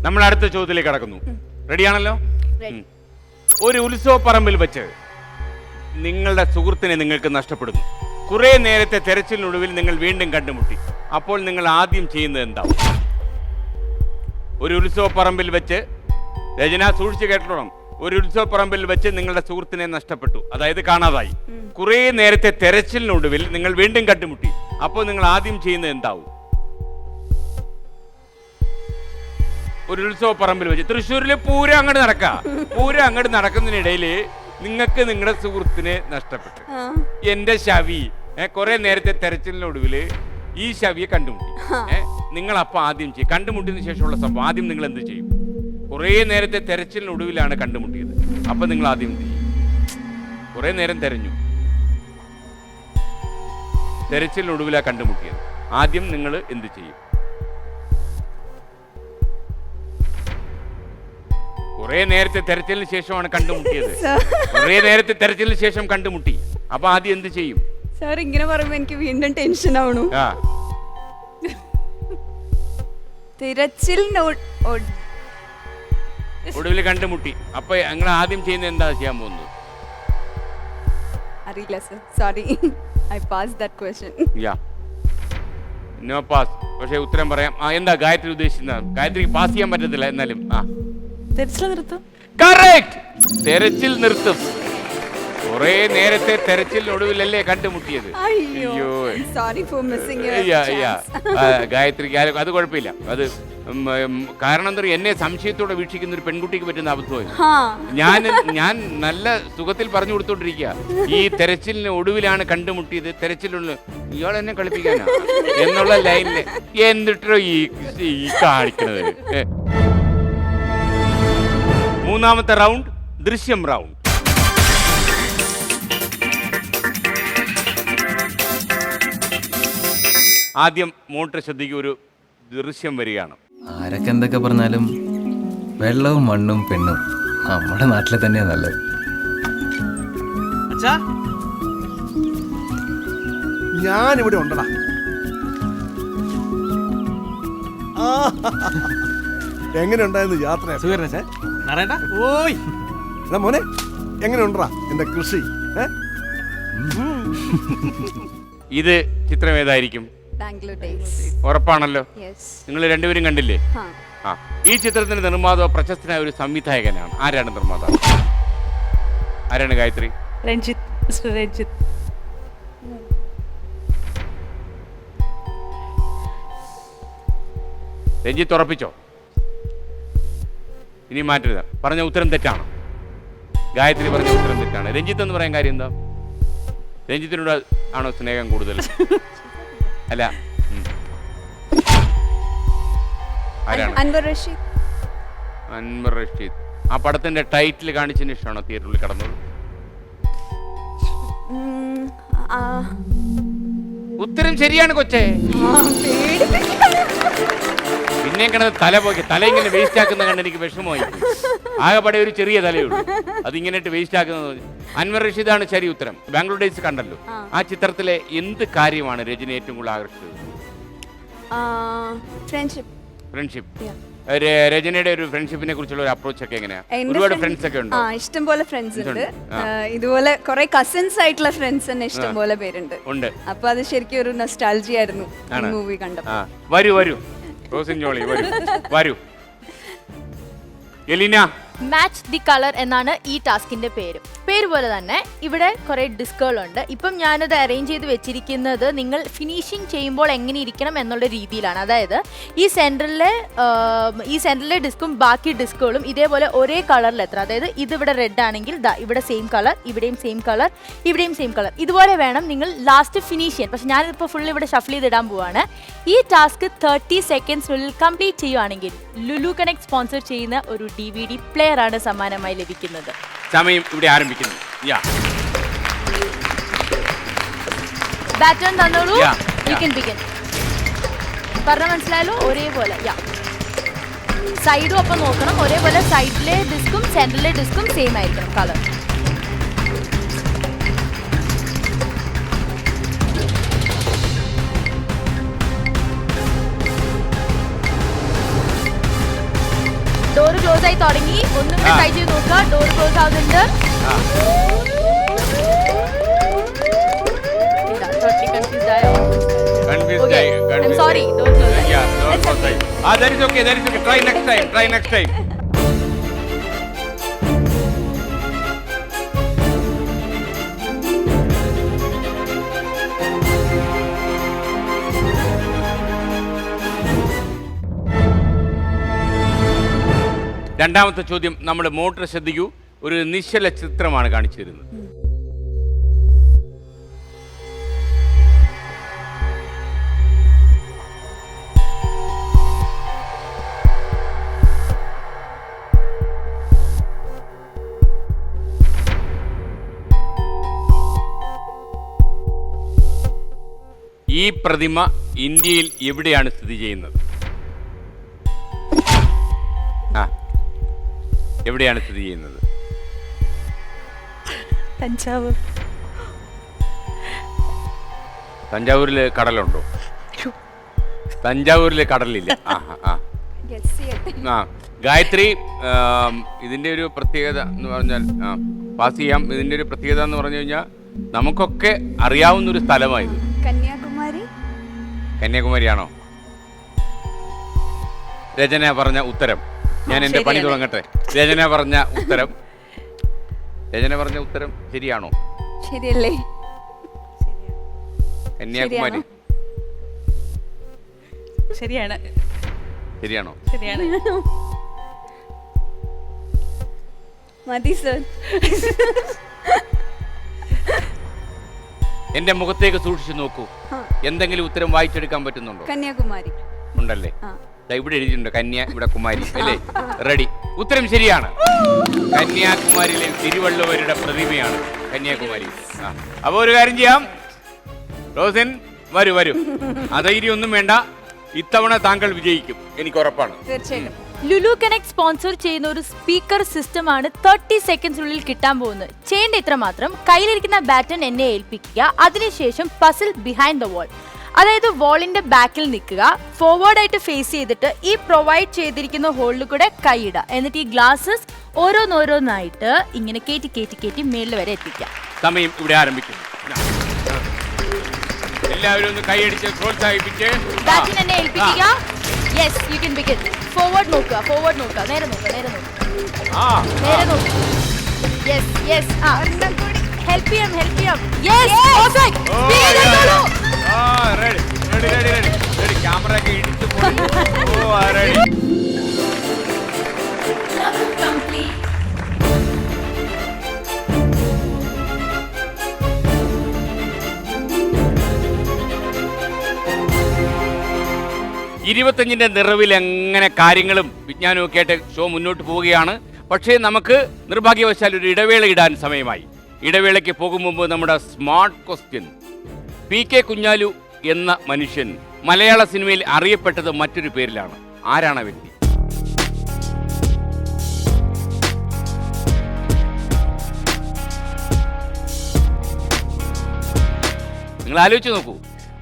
നമ്മൾ അടുത്ത ചോദ്യത്തിലേക്ക് കടക്കുന്നു. റെഡിയാണല്ലോ? ഒരു ഉത്സവ പറമ്പിൽ വെച്ച് നിങ്ങളുടെ സുഹൃത്തിനെ നിങ്ങൾക്ക് നഷ്ടപ്പെടുന്നു. കുറെ നേരത്തെ തെരച്ചിലിനൊടുവിൽ നിങ്ങൾ വീണ്ടും കണ്ടുമുട്ടി. അപ്പോൾ നിങ്ങൾ ആദ്യം ചെയ്യുന്നത് എന്താവും? ഒരു ഉത്സവ പറമ്പിൽ വെച്ച്, രചന സൂക്ഷിച്ച് കേട്ടോണം, ഒരു ഉത്സവ പറമ്പിൽ വെച്ച് നിങ്ങളുടെ സുഹൃത്തിനെ നഷ്ടപ്പെട്ടു, അതായത് കാണാതായി. കുറെ നേരത്തെ തെരച്ചിലിനൊടുവിൽ നിങ്ങൾ വീണ്ടും കണ്ടുമുട്ടി. അപ്പോൾ നിങ്ങൾ ആദ്യം ചെയ്യുന്നത് എന്താവും? ഒരു ഉത്സവ പറമ്പിൽ വെച്ച് തൃശ്ശൂരിലെ പൂരം അങ്ങോട്ട് നടക്കുന്നതിനിടയില് നിങ്ങൾക്ക് നിങ്ങളുടെ സുഹൃത്തിനെ നഷ്ടപ്പെട്ടു. എന്റെ ശവി കുറെ നേരത്തെ തെരച്ചിലിനൊടുവില് ഈ ശവിയെ കണ്ടുമുട്ടി. നിങ്ങൾ അപ്പം ആദ്യം ചെയ്യും, കണ്ടുമുട്ടിയതിനു ശേഷമുള്ള സംഭവം ആദ്യം നിങ്ങൾ എന്ത് ചെയ്യും? കുറേ നേരത്തെ തെരച്ചിലിനൊടുവിലാണ് കണ്ടുമുട്ടിയത്. അപ്പം നിങ്ങൾ ആദ്യം എന്ത് ചെയ്യും? കുറേ നേരം തെരഞ്ഞു, തെരച്ചിലിനൊടുവിലാണ് കണ്ടുമുട്ടിയത്. ആദ്യം നിങ്ങൾ എന്ത് ചെയ്യും? കുറേ നേരത്തെ തെരച്ചിലിന് ശേഷമാണ് കണ്ടുമുട്ടിയത്. കുറേ നേരത്തെ തെരച്ചിലിന് ശേഷം കണ്ടുമുട്ടി. അപ്പൊ ആദ്യം എന്ത് ചെയ്യും? സാർ ഇങ്ങനെ പറയുമ്പോ എനിക്ക് വീണ്ടും ടെൻഷൻ ആവണു. ഒടുവിൽ കണ്ടുമുട്ടി. അപ്പൊ നിങ്ങൾ ആദ്യം ചെയ്യുന്നത് എന്താ ചെയ്യാൻ പോകുന്നത്? അറിയില്ല sir, sorry, I pass that question. No pass. പക്ഷേ ഉത്തരം പറയാം. എന്താ ഗായത്രി ഉദ്ദേശിക്കുന്നത്? ഗായത്രിക്ക് പാസ് ചെയ്യാൻ പറ്റത്തില്ല. എന്നാലും തെരച്ചിൽ നിർത്തും. കറക്റ്റ്, തെരച്ചിൽ നിർത്തും. കുറേ നേരത്തെ തെരച്ചിലിനൊടുവിലല്ലേ കണ്ടുമുട്ടിയത്? സോറി ഫോർ മിസ്സിംഗ് ഗായത്രിക്ക് അത് കുഴപ്പമില്ല. അത് കാരണം എന്താ പറയുക, എന്നെ സംശയത്തോടെ വീക്ഷിക്കുന്ന ഒരു പെൺകുട്ടിക്ക് പറ്റുന്ന അബദ്ധമായിരുന്നു. ഞാൻ നല്ല സുഖത്തിൽ പറഞ്ഞു കൊടുത്തോണ്ടിരിക്കുക. ഈ തെരച്ചിലിന് ഒടുവിലാണ് കണ്ടുമുട്ടിയത്, തെരച്ചിലുള്ള ഇയാൾ എന്നെ കളിപ്പിക്കാനാ എന്നുള്ള ലൈനില് എന്നിട്ടോ ഈ കാണിക്കണത്. മൂന്നാമത്തെ റൗണ്ട് ദൃശ്യം റൗണ്ട്. ആദ്യം മോട്ടർ ശ്രദ്ധിക്കുക, ഒരു ദൃശ്യം വരികയാണ്. ആരൊക്കെ എന്തൊക്കെ പറഞ്ഞാലും വെള്ളവും മണ്ണും പെണ്ണും നമ്മുടെ നാട്ടിലെ തന്നെയാ നല്ലത്. ഞാനിവിടെ ഉണ്ടടാ. എങ്ങനെ ഉണ്ടായിരുന്നു യാത്ര? ഓയ് മോനെ, എങ്ങനെ ഉണ്ടാ എന്റെ കൃഷി? ഇത് ചിത്രം ഏതായിരിക്കും? ബാംഗ്ലൂർ ഡേയ്സ്. ഉറപ്പാണല്ലോ. നിങ്ങൾ രണ്ടുപേരും കണ്ടില്ലേ? ഈ ചിത്രത്തിന്റെ നിർമ്മാതാവ് പ്രശസ്തനായ ഒരു സംവിധായകനാണ്. ആരാണ് നിർമ്മാതാവ്? ആരാണ് ഗായത്രി? രഞ്ജിത്ത്, മിസ്റ്റർ രഞ്ജിത്ത്. രഞ്ജിത്ത് ഉറപ്പിച്ചോ? ഇനി മാറ്റരുത്. പറഞ്ഞ ഉത്തരം തെറ്റാണ്. ഗായത്രി പറഞ്ഞ ഉത്തരം തെറ്റാണ്. രഞ്ജിത്ത് എന്ന് പറയാൻ കാര്യം എന്താ? രഞ്ജിത്തിനോട് ആണോ സ്നേഹം കൂടുതൽ? അല്ല, ആരാണ്? അൻവർ റഷീദ്. അൻവർ റഷീദ്. ആ പടത്തിന്റെ ടൈറ്റിൽ കാണിച്ചതിന് ഇഷ്ടമാണോ തിയേറ്ററിൽ കടന്നത്? ഉത്തരം ശരിയാണ് കൊച്ചേ. പിന്നെ കിടന്ന് തല പോയി, തല ഇങ്ങനെ വേസ്റ്റ് ആക്കുന്ന കണ്ട് എനിക്ക് വിഷമമായി. ആകെപ്പാടെ ഒരു ചെറിയ തലയുള്ളൂ, അതിങ്ങനെ വേസ്റ്റ് ആക്കുന്നത്. അൻവർ റഷീദാണ് ശരി ഉത്തരം. ബാംഗ്ലൂർ ഡേയ്സ് കണ്ടല്ലോ. ആ ചിത്രത്തിലെ എന്ത് കാര്യമാണ് രജനി ഏറ്റവും കൂടുതൽ ആകർഷിച്ചത്? ഫ്രണ്ട്ഷിപ്പ്. രജനിയുടെ ഒരു ഫ്രണ്ട്ഷിപ്പിനെ കുറിച്ചുള്ള ഒരു അപ്രോച്ച് ഒക്കെ എങ്ങനെയാ? ഒരുപാട് ഫ്രണ്ട്സ് ഒക്കെ ഉണ്ടോ? ഇഷ്ടംപോലെ ഫ്രണ്ട്സ് ഉണ്ട്. ഇതുപോലെ കുറെ കസിൻസ് ആയിട്ടുള്ള ഫ്രണ്ട്സ് തന്നെ ഇഷ്ടംപോലെ പേരുണ്ട്. അപ്പൊ അത് ശരിക്കും ഒരു നൊസ്റ്റാൾജി ആയിരുന്നു മൂവി കണ്ടപ്പോ. വരൂ റോസിൻജോളി, വരൂ. എലീന. മാച്ച് ദി കളർ എന്നാണ് ഈ ടാസ്കിന്റെ പേര് പോലെ തന്നെ ഇവിടെ കുറെ ഡിസ്കുകളുണ്ട്. ഇപ്പം ഞാനത് അറേഞ്ച് ചെയ്ത് വെച്ചിരിക്കുന്നത് നിങ്ങൾ ഫിനിഷിങ് ചെയ്യുമ്പോൾ എങ്ങനെ ഇരിക്കണം എന്നുള്ള രീതിയിലാണ്. അതായത് ഈ സെൻറ്ററിലെ ഡിസ്കും ബാക്കി ഡിസ്കുകളും ഇതേപോലെ ഒരേ കളറിൽ എത്ര, അതായത് ഇതിവിടെ റെഡ് ആണെങ്കിൽ ഇവിടെ സെയിം കളർ, ഇവിടെയും സെയിം കളർ, ഇവിടെയും സെയിം കളർ, ഇതുപോലെ വേണം നിങ്ങൾ ലാസ്റ്റ് ഫിനിഷ് ചെയ്യാൻ. പക്ഷെ ഞാനിപ്പോൾ ഫുൾ ഇവിടെ ഷഫിൾ ചെയ്തിടാൻ പോവാണ്. ഈ ടാസ്ക് 30 സെക്കൻഡ്സിനുള്ളിൽ കംപ്ലീറ്റ് ചെയ്യുവാണെങ്കിൽ ലുലു കണക്ട് സ്പോൺസർ ചെയ്യുന്ന ഒരു DVD പ്ലെയർ ആണ് സമ്മാനമായി ലഭിക്കുന്നത്. സമയം ഇവിടെ ആരംഭിക്കുന്നു. ബാറ്റൺ തന്നോളൂ. പറഞ്ഞ മനസ്സിലായല്ലോ? ഒരേപോലെ സൈഡും ഒപ്പം നോക്കണം. ഒരേപോലെ സൈഡിലെ ഡിസ്കും സെന്ററിലെ ഡിസ്കും സെയിം ആയിരിക്കണം കളർ. ഡോറ് ക്ലോസ് ആയി തുടങ്ങി. ഒന്നും കൂടെ ട്രൈ ചെയ്ത് നോക്കുക. ഡോറ് ക്ലോസ് ആവുന്നുണ്ട്. സോറി, ഡോർ ക്ലോസ് ആയി. That is okay. Try next time. രണ്ടാമത്തെ ചോദ്യം, നമ്മുടെ മോട്ടർ ശ്രദ്ധിക്കൂ. ഒരു നിശ്ചല ചിത്രമാണ് കാണിച്ചു തരുന്നത്. ഈ പ്രതിമ ഇന്ത്യയിൽ എവിടെയാണ് സ്ഥിതി ചെയ്യുന്നത്? എവിടെയാണ് സ്ഥിതി ചെയ്യുന്നത്? തഞ്ചാവൂർ. തഞ്ചാവൂരിൽ കടലുണ്ടോ? തഞ്ചാവൂരിൽ കടലില്ല. ഗായത്രി, ഇതിൻ്റെ ഒരു പ്രത്യേകത എന്ന് പറഞ്ഞാൽ പാസ് ചെയ്യാം. ഇതിൻ്റെ ഒരു പ്രത്യേകത എന്ന് പറഞ്ഞു കഴിഞ്ഞാൽ നമുക്കൊക്കെ അറിയാവുന്നൊരു സ്ഥലമായത്. കന്യാകുമാരി. കന്യാകുമാരിയാണോ? രചന പറഞ്ഞ ഉത്തരം. ഞാൻ എൻ്റെ പണി തുടങ്ങട്ടെ. രചന പറഞ്ഞ ഉത്തരം ശരിയാണോ? ശരിയല്ലേ? കന്യാകുമാരി ശരിയാണ്. ശരിയാണോ? ശരിയാണ്. മതി സർ. എന്റെ മുഖത്തേക്ക് സൂക്ഷിച്ചു നോക്കൂ. എന്തെങ്കിലും ഉത്തരം വായിച്ചെടുക്കാൻ പറ്റുന്നുണ്ടോ? കന്യാകുമാരി ഉണ്ടല്ലേ? ഇവിടെ എഴുതിയിട്ടുണ്ട് കന്യ, ഇവിടെ കുമാരി അല്ലേ? റെഡി. ഉത്തരം ശരിയാണ്. കന്യാകുമാരിയിലെ തിരുവള്ളുവരുടെ പ്രതിമയാണ് കന്യാകുമാരി. അപ്പൊ ഒരു കാര്യം ചെയ്യാം, റോസിൻ വരൂ. അധൈര്യം ഒന്നും വേണ്ട, ഇത്തവണ താങ്കൾ വിജയിക്കും, എനിക്ക് ഉറപ്പാണ്. തീർച്ചയായിട്ടും. ലുലു കണക്ട് സ്പോൺസർ ചെയ്യുന്ന ഒരു സ്പീക്കർ സിസ്റ്റം ആണ് 30 സെക്കൻഡ്സിനുള്ളിൽ കിട്ടാൻ പോകുന്നത്. ചെയ്യേണ്ട ഇത്ര മാത്രം: കയ്യിലിരിക്കുന്ന ബാറ്റൺ എന്നെ ഏൽപ്പിക്കുക, അതിനുശേഷം പസിൽ ബിഹൈൻഡ് ദ വാൾ, അതായത് വാളിന്റെ ബാക്കിൽ നിൽക്കുക, ഫോർവേഡ് ആയിട്ട് ഫേസ് ചെയ്തിട്ട് ഈ പ്രൊവൈഡ് ചെയ്തിരിക്കുന്ന ഹോളിൽ കൂടെ കൈയിടുക, എന്നിട്ട് ഈ ഗ്ലാസസ് ഓരോന്നോരോന്നായിട്ട് ഇങ്ങനെ കയറ്റി മേളിൽ വരെ എത്തിക്കാം. സമയം ഇവിടെ ആരംഭിക്കുന്നു. എല്ലാവരും ഒന്ന് കൈയടിച്ച് പ്രോത്സാഹിപ്പിച്ച് ബാറ്റൺ എന്നെ ഏൽപ്പിക്കുക. Yes, you can begin. Forward നോക്കുക, നേരെ നോക്കുക. യെസ്. ഹെൽപ്പ് ചെയ്യാം. Yes, perfect. റെഡി. ക്യാമറ ഒക്കെ ഇടിച്ചു പോയി. റെഡി. കംപ്ലീറ്റ്. ഇരുപത്തഞ്ചിന്റെ നിറവിൽ എങ്ങനെ കാര്യങ്ങളും വിജ്ഞാനവും ഒക്കെ ആയിട്ട് ഷോ മുന്നോട്ട് പോവുകയാണ്. പക്ഷേ നമുക്ക് നിർഭാഗ്യവശാൽ ഒരു ഇടവേള ഇടാൻ സമയമായി. ഇടവേളയ്ക്ക് പോകും മുമ്പ് നമ്മുടെ സ്മാർട്ട് ക്വസ്റ്റ്യൻ. PK കുഞ്ഞാലു എന്ന മനുഷ്യൻ മലയാള സിനിമയിൽ അറിയപ്പെട്ടത് മറ്റൊരു പേരിലാണ്. ആരാണ് ആ വ്യക്തി? നിങ്ങൾ ആലോചിച്ച് നോക്കൂ.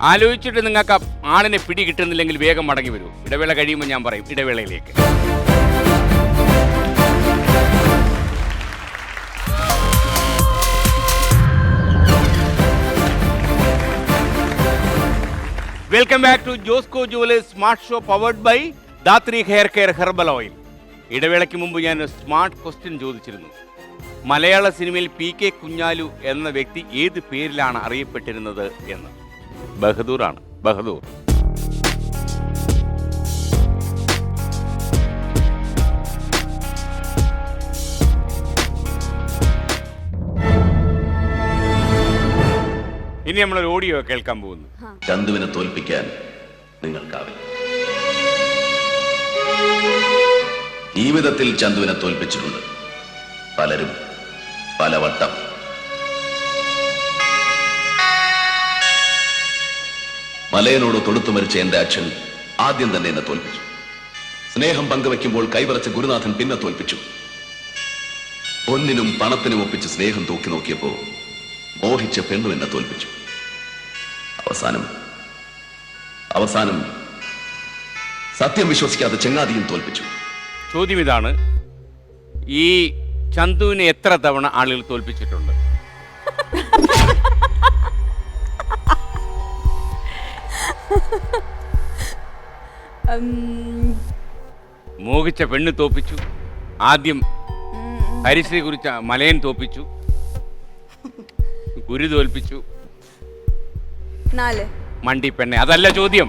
ആലോചിച്ചിട്ട് നിങ്ങൾക്ക് ആ ആളിനെ പിടി കിട്ടുന്നില്ലെങ്കിൽ വേഗം മടങ്ങി വരൂ. ഇടവേള കഴിയുമ്പോൾ ഞാൻ പറയും. ഇടവേളയിലേക്ക്. Welcome back to Josco jewellers smart show powered by Dhathri hair care herbal oil. ഇടവേളയ്ക്ക് മുമ്പ് ഞാൻ സ്മാർട്ട് ക്വസ്റ്റ്യൻ ചോദിച്ചിരുന്നു. മലയാള സിനിമയിൽ PK കുഞ്ഞാലു എന്ന വ്യക്തി ഏത് പേരിലാണ് അറിയപ്പെട്ടിരുന്നത് എന്ന്. ബഹദൂറാണ്. ബഹദൂർ. ഇനി നമ്മളൊരു ഓഡിയോ കേൾക്കാൻ പോകുന്നു. ചന്തുവിനെ തോൽപ്പിക്കാൻ നിങ്ങൾക്കാവില്ല. ജീവിതത്തിൽ ചന്തുവിനെ തോൽപ്പിച്ചിട്ടുണ്ട് പലരും, പലവട്ടം. മലയനോട് തൊടുത്തു മരിച്ച എന്റെ അച്ഛൻ ആദ്യം തന്നെ എന്നെ തോൽപ്പിച്ചു. സ്നേഹം പങ്കുവെക്കുമ്പോൾ കൈവറച്ച ഗുരുനാഥൻ പിന്നെ തോൽപ്പിച്ചു. പൊന്നിനും പണത്തിനും ഒപ്പിച്ച് സ്നേഹം തൂക്കി നോക്കിയപ്പോ മോഹിച്ച പെണ്ണു എന്നെ തോൽപ്പിച്ചു. അവസാനം സത്യം വിശ്വസിക്കാതെ ചെങ്ങാതിയും തോൽപ്പിച്ചു. ചോദ്യം ഇതാണ്: ഈ ചന്തുവിനെ എത്ര തവണ ആളുകൾ തോൽപ്പിച്ചിട്ടുണ്ട്? മോഹിച്ച പെണ്ണ് തോൽപ്പിച്ചു, ആദ്യം ഹരിശ്രീ കുറിച്ച മലയൻ തോൽപ്പിച്ചു, ഗുരു തോൽപ്പിച്ചു, 4 മണ്ടി പെണ്ണെ. അതല്ല ചോദ്യം.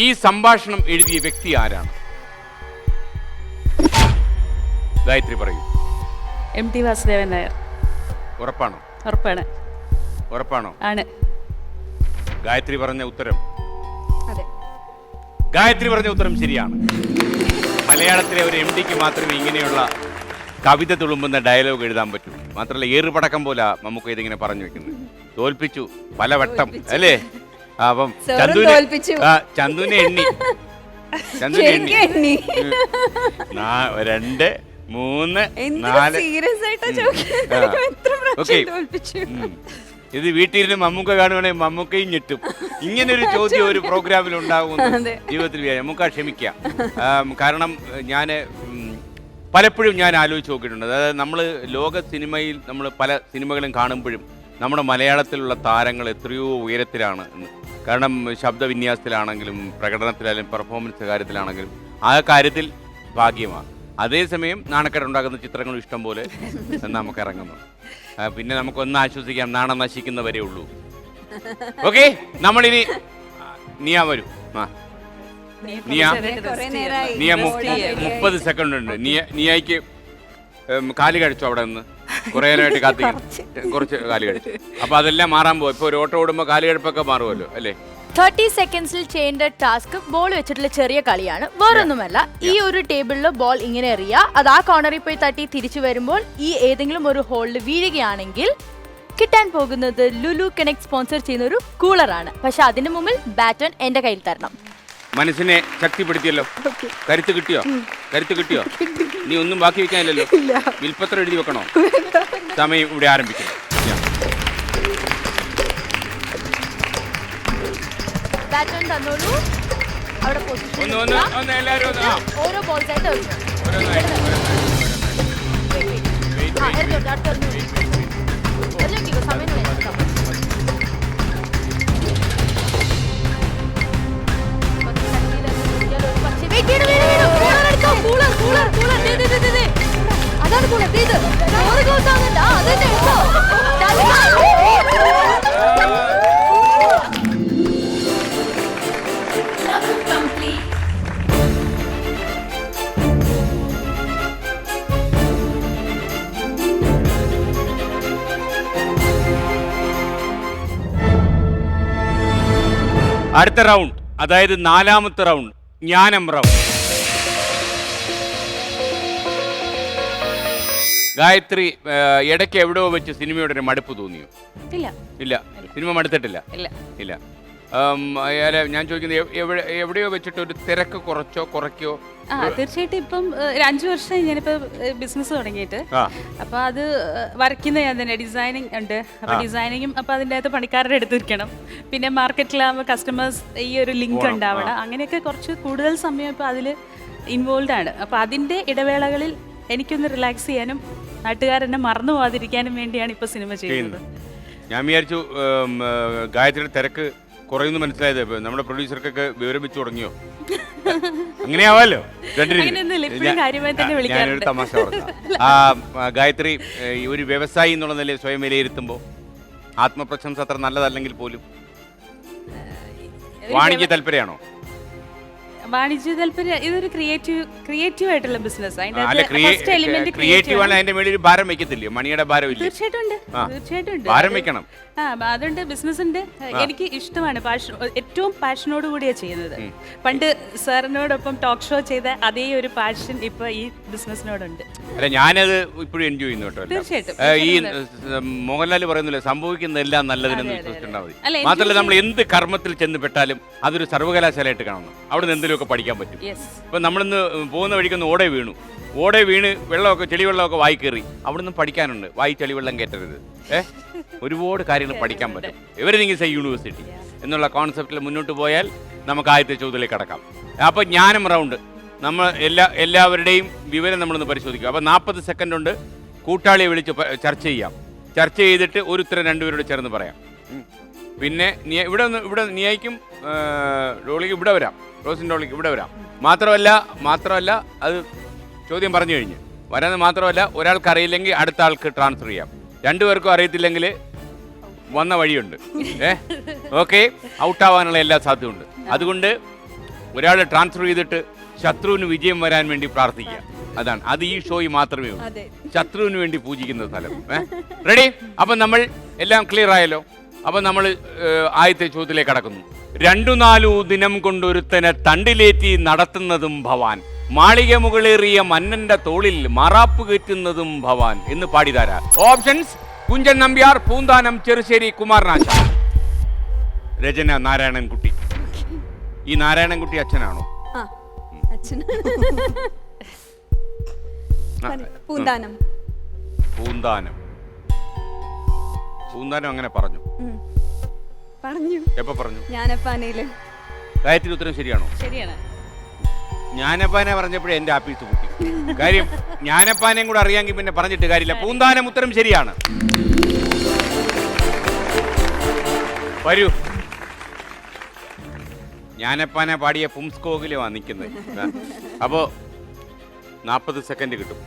ഈ സംഭാഷണം എഴുതിയ വ്യക്തി ആരാണ്? ഗായത്രി പറയൂ. MT വാസുദേവൻ നായർ. ഉറപ്പാണോ? ഉറപ്പാണോ? ആണ്. ഗായത്രി പറഞ്ഞ ഉത്തരം? അതെ. ഗായത്രി പറഞ്ഞ ഉത്തരം ശരിയാണ്. മലയാളത്തിലെ ഒരു MDക്ക് മാത്രമേ ഇങ്ങനെയുള്ള കവിത തുളുമ്പുന്ന ഡയലോഗ് എഴുതാൻ പറ്റൂ. മാത്രമല്ല ഏറുപടക്കം പോലെ നമുക്ക് ഇതിങ്ങനെ പറഞ്ഞു വെക്കുന്നത്. തോൽപ്പിച്ചു പലവട്ടം അല്ലേ? അപ്പം Sir ഉം തോൽപ്പിച്ചു. ചന്തുവിനെ എണ്ണി. ചന്തുവിനെ എണ്ണി. 2, 3, 4. സീരിയസ് ആയിട്ടാ ചോദിക്കുന്നത്? എത്ര പ്രാവശ്യം തോൽപ്പിച്ചു? ഇത് വീട്ടിലിരുന്ന് മമ്മൂക്ക കാണുവാണെങ്കിൽ മമ്മൂക്കയും ഞെട്ടും. ഇങ്ങനൊരു ചോദ്യം ഒരു പ്രോഗ്രാമിൽ ഉണ്ടാകുമെന്ന് ജീവിതത്തിൽ നമുക്ക് ക്ഷമിക്കാം. കാരണം ഞാൻ പലപ്പോഴും ഞാൻ ആലോചിച്ച് നോക്കിയിട്ടുണ്ട്. അതായത് നമ്മൾ ലോക സിനിമയിൽ നമ്മൾ പല സിനിമകളും കാണുമ്പോഴും നമ്മുടെ മലയാളത്തിലുള്ള താരങ്ങൾ എത്രയോ ഉയരത്തിലാണ് എന്ന്. കാരണം ശബ്ദവിന്യാസത്തിലാണെങ്കിലും പ്രകടനത്തിലായാലും പെർഫോമൻസ് കാര്യത്തിലാണെങ്കിലും ആ കാര്യത്തിൽ ഭാഗ്യമാണ്. അതേസമയം നാണക്കേടുണ്ടാക്കുന്ന ചിത്രങ്ങളും ഇഷ്ടം പോലെ നമുക്ക് ഇറങ്ങുന്നു. പിന്നെ നമുക്കൊന്ന് ആശ്വസിക്കാം, നാണം നശിക്കുന്നവരേ ഉള്ളൂ. ഓക്കെ, നമ്മളിനി നിയ വരൂ. നിയ 30 സെക്കൻഡ് ഉണ്ട്. നിയയ്ക്ക് കാല് കഴിച്ചു അവിടെ നിന്ന് കുറെ നേരമായിട്ട് കാത്തിക്കും. കുറച്ച് കാല് കഴിച്ചു. അപ്പൊ അതെല്ലാം മാറാൻ പോകും. ഇപ്പൊ ഒരു ഓട്ടോ ഓടുമ്പോ കാല് കഴിപ്പൊക്കെ മാറുമല്ലോ അല്ലേ? 30 സെക്കൻഡ്സിൽ ചെയ്യേണ്ട ടാസ്ക് ബോൾ വെച്ചിട്ടുള്ള ചെറിയ കളിയാണ്, വേറൊന്നുമല്ല. ഈ ഒരു ടേബിളിൽ ബോൾ ഇങ്ങനെ എറിയുക, അത് ആ കോർണറിൽ പോയി തട്ടി തിരിച്ചു വരുമ്പോൾ ഈ ഏതെങ്കിലും ഒരു ഹോളിൽ വീഴുകയാണെങ്കിൽ കിട്ടാൻ പോകുന്നത് ലുലു കണക്ട് സ്പോൺസർ ചെയ്യുന്ന ഒരു കൂളറാണ്. പക്ഷെ അതിനു മുമ്പിൽ ബാറ്റൺ എന്റെ കയ്യിൽ തരണം. മനസ്സിനെ ശക്തിപ്പെടുത്തിയല്ലോ. കരുത്ത് കിട്ടിയോ? നീ ഒന്നും ബാക്കി വെക്കാനില്ലല്ലോ. വിൽപ്പത്രം എഴുതി വെക്കണോ? സമയം ഇവിടെ ആരംഭിക്കുന്നു. ബാറ്റൺ തന്നോളൂ. അവിടെ പൊസിഷൻ ഓരോ ബോൾസ് ആയിട്ട് എറിഞ്ഞു. സമയം അതാണ് കൂളർ. അടുത്ത റൗണ്ട്, അതായത് 4ാമത്തെ റൗണ്ട്, ജ്ഞാനം റൗണ്ട്. ഗായത്രി, ഇടയ്ക്ക് എവിടെയോ വെച്ച് സിനിമയുടെ ഒരു മടുപ്പ് തോന്നിയോ? ഇല്ല. സിനിമ മടുത്തിട്ടില്ല? ഇല്ല. ഞാൻ ചോദിക്കുന്നത് എവിടെയോ വെച്ചിട്ട് ഒരു തിരക്ക് കുറയ്ക്കോ? തീർച്ചയായിട്ടും. ഇപ്പം 5 വർഷം ഞാനിപ്പോ ബിസിനസ് തുടങ്ങിയിട്ട്, അപ്പൊ അത് വരയ്ക്കുന്ന ഞാൻ തന്നെ. ഡിസൈനിങ് ഉണ്ട്. അപ്പൊ ഡിസൈനിങ്ങും അപ്പൊ അതിൻ്റെ അകത്ത് പണിക്കാരുടെ എടുത്തിരിക്കണം. പിന്നെ മാർക്കറ്റിലാകുമ്പോൾ കസ്റ്റമേഴ്സ് ഈ ഒരു ലിങ്ക് ഉണ്ടാവണം. അങ്ങനെയൊക്കെ കുറച്ച് കൂടുതൽ സമയം ഇപ്പൊ അതിൽ ഇൻവോൾവ് ആണ്. അപ്പൊ അതിന്റെ ഇടവേളകളിൽ എനിക്കൊന്ന് റിലാക്സ് ചെയ്യാനും നാട്ടുകാരെന്നെ മറന്നു പോകാതിരിക്കാനും വേണ്ടിയാണ് ഇപ്പൊ സിനിമ ചെയ്യുന്നത്. ഞാൻ വിചാരിച്ചു ഗായത്രിയുടെ തിരക്ക് കുറയുന്നു മനസ്സിലായത്. നമ്മുടെ പ്രൊഡ്യൂസർക്കൊക്കെ വിവരം വെച്ച് തുടങ്ങിയോ? അങ്ങനെയാവാലോ. ഞാനൊരു തമാശ പറഞ്ഞു. ഗായത്രി ഒരു വ്യവസായി എന്നുള്ള നിലയിൽ സ്വയം വിലയിരുത്തുമ്പോൾ ആത്മപ്രശംസ അത്ര നല്ലതല്ലെങ്കിൽ പോലും വാണിജ്യ താല്പര്യമാണോ? വാണിജ്യ താല്പര്യം. ഇതൊരു ക്രിയേറ്റീവ് ആയിട്ടുള്ള ബിസിനസ്. ക്രിയേറ്റീവ് ആണ്. അതിന്റെ മേളിൽ ഒരു ഭാരം വെക്കത്തില്ലയോ? മണിയുടെ ഭാരം ഇല്ല? തീർച്ചയായിട്ടും ഭാരം വെക്കണം. അതുകൊണ്ട് ബിസിനസ് ഉണ്ട്. എനിക്ക് ഇഷ്ടമാണ്. ഏറ്റവും പാഷനോട് കൂടിയാണ് ചെയ്യുന്നത്. പണ്ട് സാറിനോടൊപ്പം ടോക്ക് ഷോ ചെയ്ത അതേ ഒരു പാഷൻ ഇപ്പൊ ഈ ബിസിനസിനോടുണ്ട്. അല്ല, ഞാനത് ഇപ്പോഴും എൻജോയ് ചെയ്യുന്നു കേട്ടോ. തീർച്ചയായിട്ടും. ഈ മോഹൻലാൽ പറയുന്നില്ല, സംഭവിക്കുന്നതെല്ലാം നല്ലതിനെന്ന് വിശ്വസിച്ചിട്ടുണ്ടാവും. മാത്രമല്ല, നമ്മൾ എന്ത് കർമ്മത്തിൽ ചെന്ന് പെട്ടാലും അതൊരു സർവകലാശാലയായിട്ട് കാണണം. അവിടെ നിന്ന് എന്തെങ്കിലുമൊക്കെ പഠിക്കാൻ പറ്റും. ഇപ്പൊ നമ്മളിന്ന് പോകുന്ന വഴിക്കൊന്ന് ഓടെ വീണ് വെള്ളമൊക്കെ ചെളിവെള്ളമൊക്കെ വായി കയറി. അവിടെ നിന്ന് പഠിക്കാനുണ്ട്. വായി ചെളിവെള്ളം കയറ്റരുത്. ഒരുപാട് കാര്യങ്ങൾ പഠിക്കാൻ പറ്റും. എവരിതിങ് ഈസ് എ യൂണിവേഴ്സിറ്റി എന്നുള്ള കോൺസെപ്റ്റിൽ മുന്നോട്ട് പോയാൽ നമുക്ക് ആദ്യത്തെ ചോദ്യത്തിലേക്ക് കടക്കാം. അപ്പോൾ ജ്ഞാനം റൗണ്ട്. നമ്മൾ എല്ലാവരുടെയും വിവരം നമ്മളൊന്ന് പരിശോധിക്കും. അപ്പോൾ 40 സെക്കൻഡ് ഉണ്ട്. കൂട്ടാളിയെ വിളിച്ച് ചർച്ച ചെയ്യാം. ചർച്ച ചെയ്തിട്ട് ഒരു ഉത്തരം രണ്ടുപേരോട് ചേർന്ന് പറയാം. പിന്നെ ഇവിടെ നിയയ്ക്കും ഡോളിക്ക് ഇവിടെ വരാം. റോസിൻ ഡോളിക്ക് ഇവിടെ വരാം. മാത്രമല്ല അത് ചോദ്യം പറഞ്ഞു കഴിഞ്ഞ് വരാൻ മാത്രമല്ല, ഒരാൾക്ക് അറിയില്ലെങ്കിൽ അടുത്ത ആൾക്ക് ട്രാൻസ്ഫർ ചെയ്യാം. 2 പേർക്കും അറിയത്തില്ലെങ്കിൽ വന്ന വഴിയുണ്ട്. ഓക്കെ, ഔട്ടാവാനുള്ള എല്ലാ സാധ്യതയുണ്ട്. അതുകൊണ്ട് ഒരാൾ ട്രാൻസ്ഫർ ചെയ്തിട്ട് ശത്രുവിന് വിജയം വരാൻ വേണ്ടി പ്രാർത്ഥിക്കുക. അതാണ് അത്. ഈ ഷോയിൽ മാത്രമേ ഉള്ളൂ ശത്രുവിന് വേണ്ടി പൂജിക്കുന്ന സ്ഥലം. റെഡി? അപ്പം നമ്മൾ എല്ലാം ക്ലിയർ ആയല്ലോ. അപ്പം നമ്മൾ ആദ്യത്തെ ചോദ്യത്തിലേക്ക് കടക്കുന്നു. 2-4 ദിനം കൊണ്ടൊരുത്തനെ തണ്ടിലേറ്റി നടത്തുന്നതും ഭവാൻ, മാളിക മുകളേറിയ മന്നന്റെ തോളിൽ മറാപ്പ് കയറ്റുന്നതും ഭവാൻ എന്ന് പാടിതാരാ? ഓപ്ഷൻസ്: കുഞ്ചൻ നമ്പ്യാർ, പൂന്താനം ചെറുശ്ശേരി കുമാരനാശാൻ. രചന നാരായണൻകുട്ടി. ഈ നാരായണൻകുട്ടി അച്ഛനാണോ? ആ അച്ഛനാണ്. പൂന്താനം. പൂന്താനം. പൂന്താനം അങ്ങനെ പറഞ്ഞു. പറഞ്ഞു. എപ്പോ പറഞ്ഞു? ജ്ഞാനപ്പാനയില്. ഗായത്രി ഉത്തരം ശരിയാണോ? ശരിയാണ്. ജ്ഞാനപ്പാനെ പറഞ്ഞപ്പോഴേ എന്റെ ആപ്പീസ് കൂട്ടി. കാര്യം ജ്ഞാനപ്പാനെയും കൂടെ അറിയാമെങ്കിൽ പിന്നെ പറഞ്ഞിട്ട് കാര്യമില്ല. പൂന്താനം ഉത്തരം ശരിയാണ്. വരൂ. ജ്ഞാനപ്പാനെ പാടിയ പുംസ്കോകിലുമാണ് നിൽക്കുന്നത്. അപ്പോ 40 സെക്കൻഡ് കിട്ടും.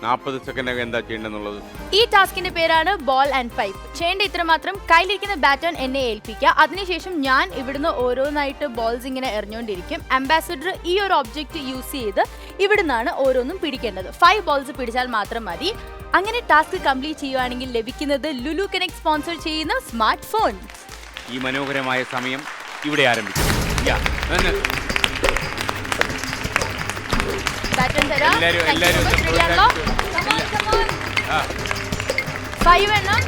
40 സെക്കൻഡ് എന്താ ചെയ്യേണ്ടതെന്നുള്ളത്. ഈ ടാസ്കിന്റെ പേരാണ് ബോൾ ആൻഡ് പൈപ്പ്. ചെയ്യേണ്ട ഇത്ര മാത്രം: കയ്യിലിരിക്കുന്ന ബാറ്റൺ എന്നെ ഏൽപ്പിക്കുക. അതിനുശേഷം ഞാൻ ഇവിടുന്ന് ഓരോന്നായിട്ട് ബോൾസ് ഇങ്ങനെ എറിഞ്ഞുകൊണ്ടിരിക്കും. അംബാസിഡർ ഈ ഒരു ഒബ്ജക്റ്റ് യൂസ് ചെയ്ത് ഇവിടുന്നാണ് ഓരോന്നും പിടിക്കേണ്ടത്. 5 ബോൾസ് പിടിച്ചാൽ മാത്രം മതി. അങ്ങനെ ടാസ്ക് കംപ്ലീറ്റ് ചെയ്യുവാണെങ്കിൽ ലഭിക്കുന്നത് ലുലു കണക്ട് സ്പോൺസർ ചെയ്യുന്ന സ്മാർട്ട് ഫോൺ. ഈ മനോഹരമായ സമയം ഇവിടെ ആരംഭിക്കും. ബാറ്റൺ തരാം. എല്ലാവരും 5 എണ്ണം.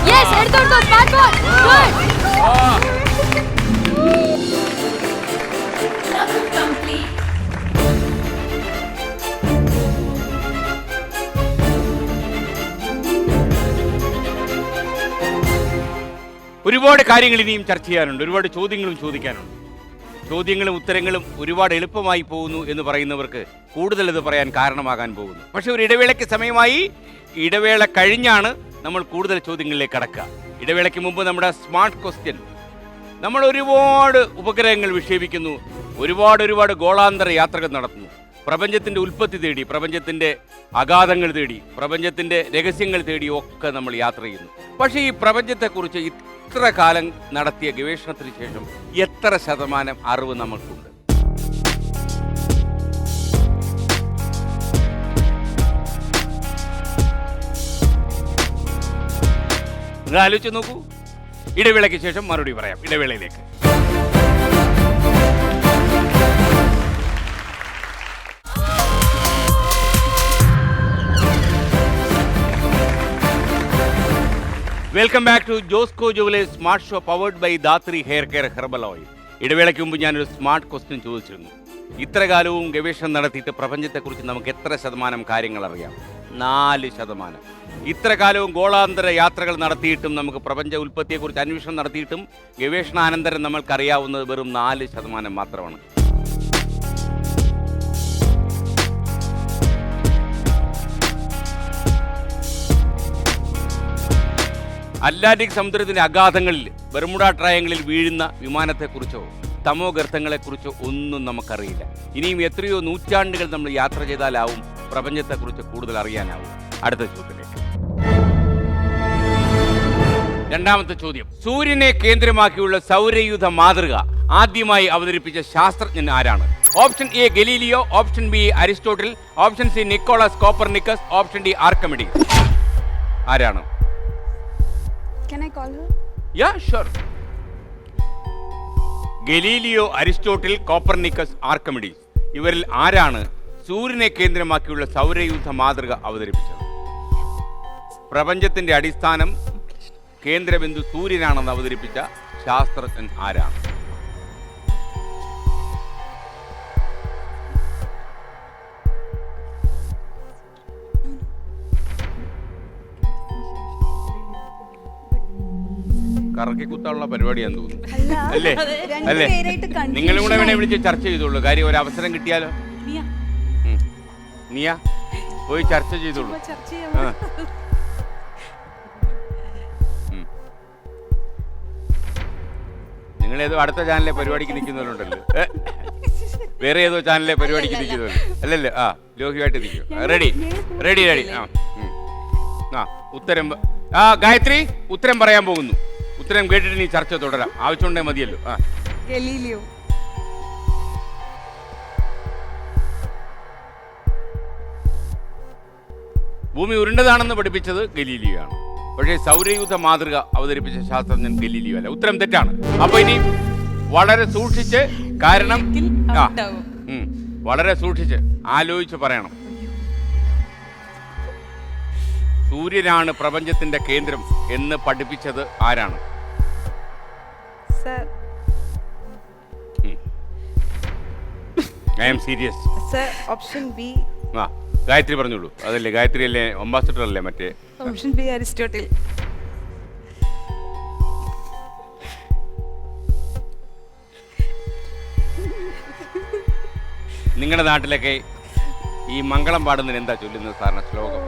യെസ്, എടുത്തോ സ്മാർട്ട് ഫോൺ. ഒരുപാട് കാര്യങ്ങൾ ഇനിയും ചർച്ച ചെയ്യാനുണ്ട്. ഒരുപാട് ചോദ്യങ്ങളും ചോദിക്കാനുണ്ട്. ചോദ്യങ്ങളും ഉത്തരങ്ങളും ഒരുപാട് എളുപ്പമായി പോകുന്നു എന്ന് പറയുന്നവർക്ക് കൂടുതൽ ഇത് പറയാൻ കാരണമാകാൻ പോകുന്നു. പക്ഷെ ഒരു ഇടവേളയ്ക്ക് സമയമായി. ഇടവേള കഴിഞ്ഞാണ് നമ്മൾ കൂടുതൽ ചോദ്യങ്ങളിലേക്ക് കടക്കുക. ഇടവേളയ്ക്ക് മുമ്പ് നമ്മുടെ സ്മാർട്ട് ക്വസ്റ്റ്യൻ. നമ്മൾ ഒരുപാട് ഉപഗ്രഹങ്ങൾ വിക്ഷേപിക്കുന്നു, ഒരുപാട് ഗോളാന്തര യാത്രകൾ നടത്തുന്നു. പ്രപഞ്ചത്തിൻ്റെ ഉൽപ്പത്തി തേടി, പ്രപഞ്ചത്തിൻ്റെ അഗാധങ്ങൾ തേടി, പ്രപഞ്ചത്തിൻ്റെ രഹസ്യങ്ങൾ തേടി ഒക്കെ നമ്മൾ യാത്ര ചെയ്യുന്നു. പക്ഷേ ഈ പ്രപഞ്ചത്തെക്കുറിച്ച് ഇത്ര കാലം നടത്തിയ ഗവേഷണത്തിന് ശേഷം എത്ര ശതമാനം അറിവ് നമുക്കുണ്ട്? നിങ്ങൾ ആലോചിച്ച് നോക്കൂ. ഇടവേളയ്ക്ക് ശേഷം മറുപടി പറയാം. ഇടവേളയിലേക്ക്. Welcome back to Josco jewellers smart show powered by Dhathri hair care herbal oil. ഇടവേളയ്ക്ക് മുമ്പ് ഞാനൊരു സ്മാർട്ട് ക്വസ്റ്റ്യൻ ചോദിച്ചിരുന്നു. ഇത്ര കാലവും ഗവേഷണം നടത്തിയിട്ട് പ്രപഞ്ചത്തെക്കുറിച്ച് നമുക്ക് എത്ര ശതമാനം കാര്യങ്ങൾ അറിയാം? 4%. ഇത്ര കാലവും ഗോളാന്തര യാത്രകൾ നടത്തിയിട്ടും നമുക്ക് പ്രപഞ്ച ഉൽപ്പത്തിയെക്കുറിച്ച് അന്വേഷണം നടത്തിയിട്ടും ഗവേഷണാനന്തരം നമ്മൾക്കറിയാവുന്നത് വെറും 4% മാത്രമാണ്. അറ്റ്ലാന്റിക് സമുദ്രത്തിന്റെ അഗാധങ്ങളിൽ ബെർമുഡ ട്രയാങ്കിളിൽ വീഴുന്ന വിമാനത്തെക്കുറിച്ചോ തമോ ഗർത്തങ്ങളെക്കുറിച്ചോ ഒന്നും നമുക്കറിയില്ല. ഇനിയും എത്രയോ നൂറ്റാണ്ടുകൾ നമ്മൾ യാത്ര ചെയ്താലാവും പ്രപഞ്ചത്തെക്കുറിച്ച് കൂടുതൽ അറിയാനാവും. അടുത്ത ചോദ്യത്തിലേക്ക്. രണ്ടാമത്തെ ചോദ്യം: സൂര്യനെ കേന്ദ്രമാക്കിയുള്ള സൗരയൂഥ മാതൃക ആദ്യമായി അവതരിപ്പിച്ച ശാസ്ത്രജ്ഞൻ ആരാണ്? Option A Galileo, option B Aristotle, option C Nicolaus Copernicus, option D Archimedes. ആരാണ്? Can I call her? Yeah, sure. Galileo, Aristotle, Copernicus, Archimedes. ഇവരിൽ ആരാണ് സൂര്യനെ കേന്ദ്രമാക്കിയുള്ള സൗരയൂഥ മാതൃക അവതരിപ്പിച്ചത്? പ്രപഞ്ചത്തിന്റെ അടിസ്ഥാനം കേന്ദ്രബിന്ദു സൂര്യനാണെന്ന് അവതരിപ്പിച്ച ശാസ്ത്രജ്ഞൻ ആരാണ്? കറക്കി കുത്താനുള്ള പരിപാടിയാന്ന് തോന്നുന്നു. അല്ലേ? അല്ലേ? നിങ്ങളും കൂടെ വേണേ വിളിച്ച് ചർച്ച ചെയ്തോളൂ. കാര്യം ഒരു അവസരം കിട്ടിയാലോ. നീയാ പോയി ചർച്ച ചെയ്തോളൂ. നിങ്ങളേതോ അടുത്ത ചാനലിലെ പരിപാടിക്ക് നിൽക്കുന്നവരുണ്ടല്ലോ. വേറെ ഏതോ ചാനലിലെ പരിപാടിക്ക് നിൽക്കുന്നവരുണ്ട് അല്ലല്ലോ. ആ, ലോഹിയായിട്ട് നിൽക്കും. Ready ready ready. ആ ഉത്തരം. ഗായത്രി ഉത്തരം പറയാൻ പോകുന്നു. ഉത്തരം കേട്ടിട്ട് നീ ചർച്ച തുടരാം. ആവശ്യമുണ്ടേ മതിയല്ലോ. ഗലീലിയോ. ഭൂമി ഉരുണ്ടതാണെന്ന് പഠിപ്പിച്ചത് ഗലീലിയോ ആണ്. പക്ഷേ സൗരയൂഥ മാതൃക അവതരിപ്പിച്ച ശാസ്ത്രജ്ഞൻ ഗലീലിയോ അല്ല. ഉത്തരം തെറ്റാണ്. അപ്പൊ ഇനി വളരെ സൂക്ഷിച്ച്, കാരണം വളരെ സൂക്ഷിച്ച് ആലോചിച്ച് പറയണം. സൂര്യനാണ് പ്രപഞ്ചത്തിന്റെ കേന്ദ്രം എന്ന് പഠിപ്പിച്ചത് ആരാണ്? Sir I am serious. Sir option B. ആ ഗായത്രി പറഞ്ഞോളൂ. അതല്ലേ ഗായത്രി അല്ലേ അംബാസിഡർ അല്ലേ മറ്റേ? Option B Aristotle. നിങ്ങളുടെ നാട്ടിലൊക്കെ ഈ മംഗളം പാടുന്നതിന് എന്താ ചൊല്ലുന്നത് സാറിന്? ശ്ലോകം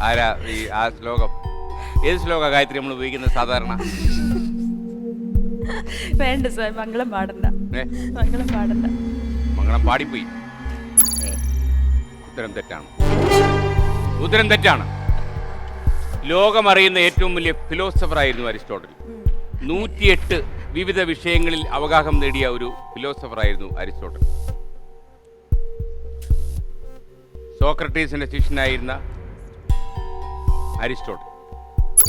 ആരാ ഈ ആ ശ്ലോകം? ഏത് ശ്ലോക ഗായത്രി നമ്മൾ ഉപയോഗിക്കുന്നത് സാധാരണ? വേണ്ട സാർ, മംഗളം പാടണ്ട. മംഗളം പാടണ്ട. മംഗളം പാടിപ്പോയി. ഉത്തരം തെറ്റാണ്. ഉത്തരം തെറ്റാണ്. ലോകമറിയുന്ന ഏറ്റവും വലിയ ഫിലോസഫർ ആയിരുന്നു അരിസ്റ്റോട്ടിൽ. 108 വിവിധ വിഷയങ്ങളിൽ അവഗാഹം നേടിയ ഒരു ഫിലോസഫർ ആയിരുന്നു അരിസ്റ്റോട്ടിൽ. സോക്രട്ടീസിന്റെ ശിഷ്യനായിരുന്ന അരിസ്റ്റോട്ടിൽ.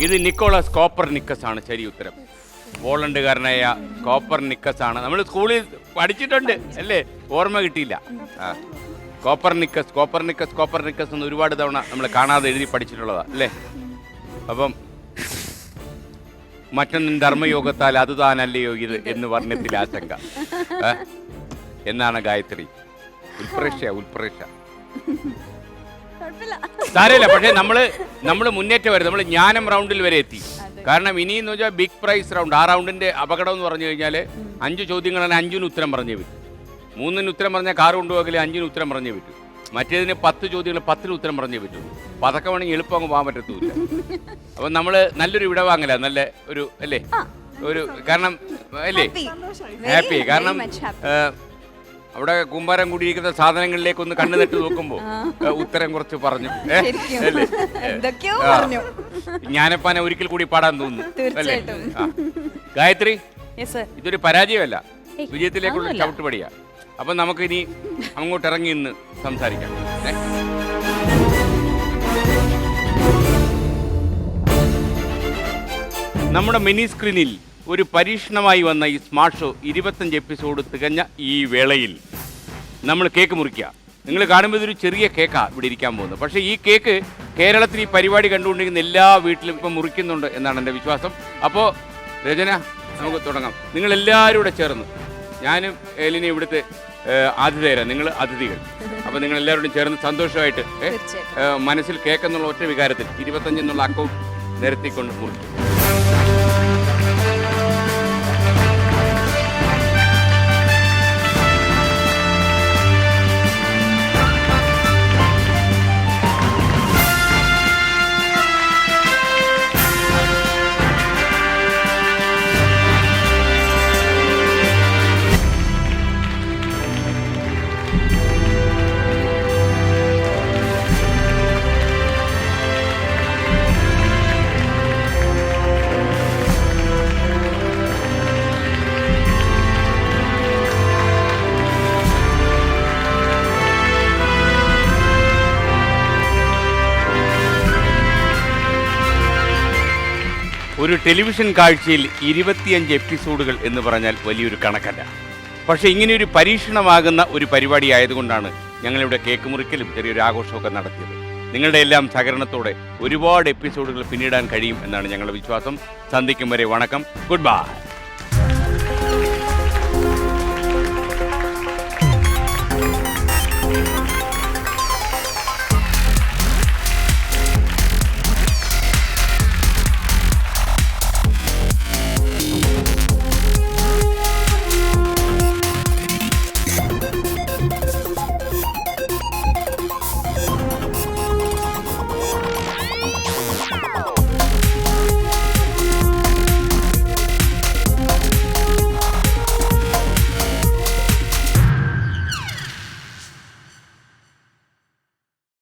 ഇത് നിക്കോളാസ് കോപ്പർനിക്കസ് ആണ് ശരി ഉത്തരം. പോളണ്ടുകാരനായ കോപ്പർനിക്കസ് ആണ്. നമ്മൾ സ്കൂളിൽ പഠിച്ചിട്ടുണ്ട് അല്ലേ? ഓർമ്മ കിട്ടിയില്ല. കോപ്പർനിക്കസ് എന്ന് ഒരുപാട് തവണ നമ്മൾ കാണാതെ എഴുതി പഠിച്ചിട്ടുള്ളതാ അല്ലേ? അപ്പം മറ്റൊന്നും ധർമ്മയോഗത്താൽ അത് താനല്ലയോ ഇത് എന്ന് വർണ്ണത്തിൽ ആശങ്ക എന്നാണ് ഗായത്രി. ഉൽപ്രേക്ഷ സാരമില്ല. പക്ഷേ നമ്മള് മുന്നേറ്റം വരെ, നമ്മൾ ജ്ഞാനം റൗണ്ടിൽ വരെ എത്തി. കാരണം ഇനിയെന്ന് വെച്ചാൽ ബിഗ് പ്രൈസ് റൗണ്ട്. ആ റൗണ്ടിന്റെ അപകടം എന്ന് പറഞ്ഞു കഴിഞ്ഞാൽ 5 ചോദ്യങ്ങളാണ് 5-ന് ഉത്തരം പറഞ്ഞേ പറ്റും. 3-ന് ഉത്തരം പറഞ്ഞാൽ കാർ കൊണ്ടുപോകല് 5-ന് ഉത്തരം പറഞ്ഞേ പറ്റും. മറ്റേതിന് 10 ചോദ്യങ്ങൾ 10-ന് ഉത്തരം പറഞ്ഞേ പറ്റും. പതക്കം വേണമെങ്കിൽ എളുപ്പം അങ്ങ് പോകാൻ പറ്റത്തുമില്ല. അപ്പം നമ്മൾ നല്ലൊരു വിടവാങ്ങല, നല്ല ഒരു അല്ലേ ഒരു, കാരണം അല്ലേ ഹാപ്പി. കാരണം അവിടെ കൂമ്പാരം കൂടിയിരിക്കുന്ന സാധനങ്ങളിലേക്ക് ഒന്ന് കണ്ണു നട്ട് നോക്കുമ്പോൾ ഉത്തരം കുറച്ച് പറഞ്ഞു. ജ്ഞാനപ്പാന ഒരിക്കൽ കൂടി പാടാൻ തോന്നുന്നു അല്ലേ? ഗായത്രി, ഇതൊരു പരാജയമല്ല, വിജയത്തിലേക്കുള്ള ചവിട്ടുപടിയാ. അപ്പൊ നമുക്കിനി അങ്ങോട്ട് ഇറങ്ങി ഇന്ന് സംസാരിക്കാം. നമ്മുടെ മിനി സ്ക്രീനിൽ ഒരു പരീക്ഷണമായി വന്ന ഈ സ്മാർട്ട് ഷോ 25 എപ്പിസോഡ് തികഞ്ഞ ഈ വേളയിൽ നമ്മൾ കേക്ക് മുറിക്കുക. നിങ്ങൾ കാണുമ്പോൾ ഇതൊരു ചെറിയ കേക്കാണ് ഇവിടെ ഇരിക്കാൻ പോകുന്നത്. പക്ഷേ ഈ കേക്ക് കേരളത്തിൽ ഈ പരിപാടി കണ്ടുകൊണ്ടിരിക്കുന്ന എല്ലാ വീട്ടിലും ഇപ്പം മുറിക്കുന്നുണ്ട് എന്നാണ് എൻ്റെ വിശ്വാസം. അപ്പോൾ രചന, നമുക്ക് തുടങ്ങാം. നിങ്ങളെല്ലാവരും കൂടെ ചേർന്ന്, ഞാനും എലിനെ ഇവിടുത്തെ ആതിഥേയരാണ്, നിങ്ങൾ അതിഥികൾ. അപ്പോൾ നിങ്ങളെല്ലാവരോടും ചേർന്ന് സന്തോഷമായിട്ട് മനസ്സിൽ കേക്കെന്നുള്ള ഒറ്റ വികാരത്തിൽ 25 എന്നുള്ള അക്കൗണ്ട് നിരത്തിക്കൊണ്ട് മുറിക്കും. ഒരു ടെലിവിഷൻ കാഴ്ചയിൽ 25 എപ്പിസോഡുകൾ എന്ന് പറഞ്ഞാൽ വലിയൊരു കണക്കല്ല. പക്ഷേ ഇങ്ങനെയൊരു പരീക്ഷണമാകുന്ന ഒരു പരിപാടി ആയതുകൊണ്ടാണ് ഞങ്ങളിവിടെ കേക്ക് മുറിക്കലും ചെറിയൊരു ആഘോഷമൊക്കെ നടത്തിയത്. നിങ്ങളുടെ എല്ലാം സഹകരണത്തോടെ ഒരുപാട് എപ്പിസോഡുകൾ പിന്നിടാൻ കഴിയും എന്നാണ് ഞങ്ങളുടെ വിശ്വാസം. സന്ധിക്കും വരെ വണക്കം. Good bye.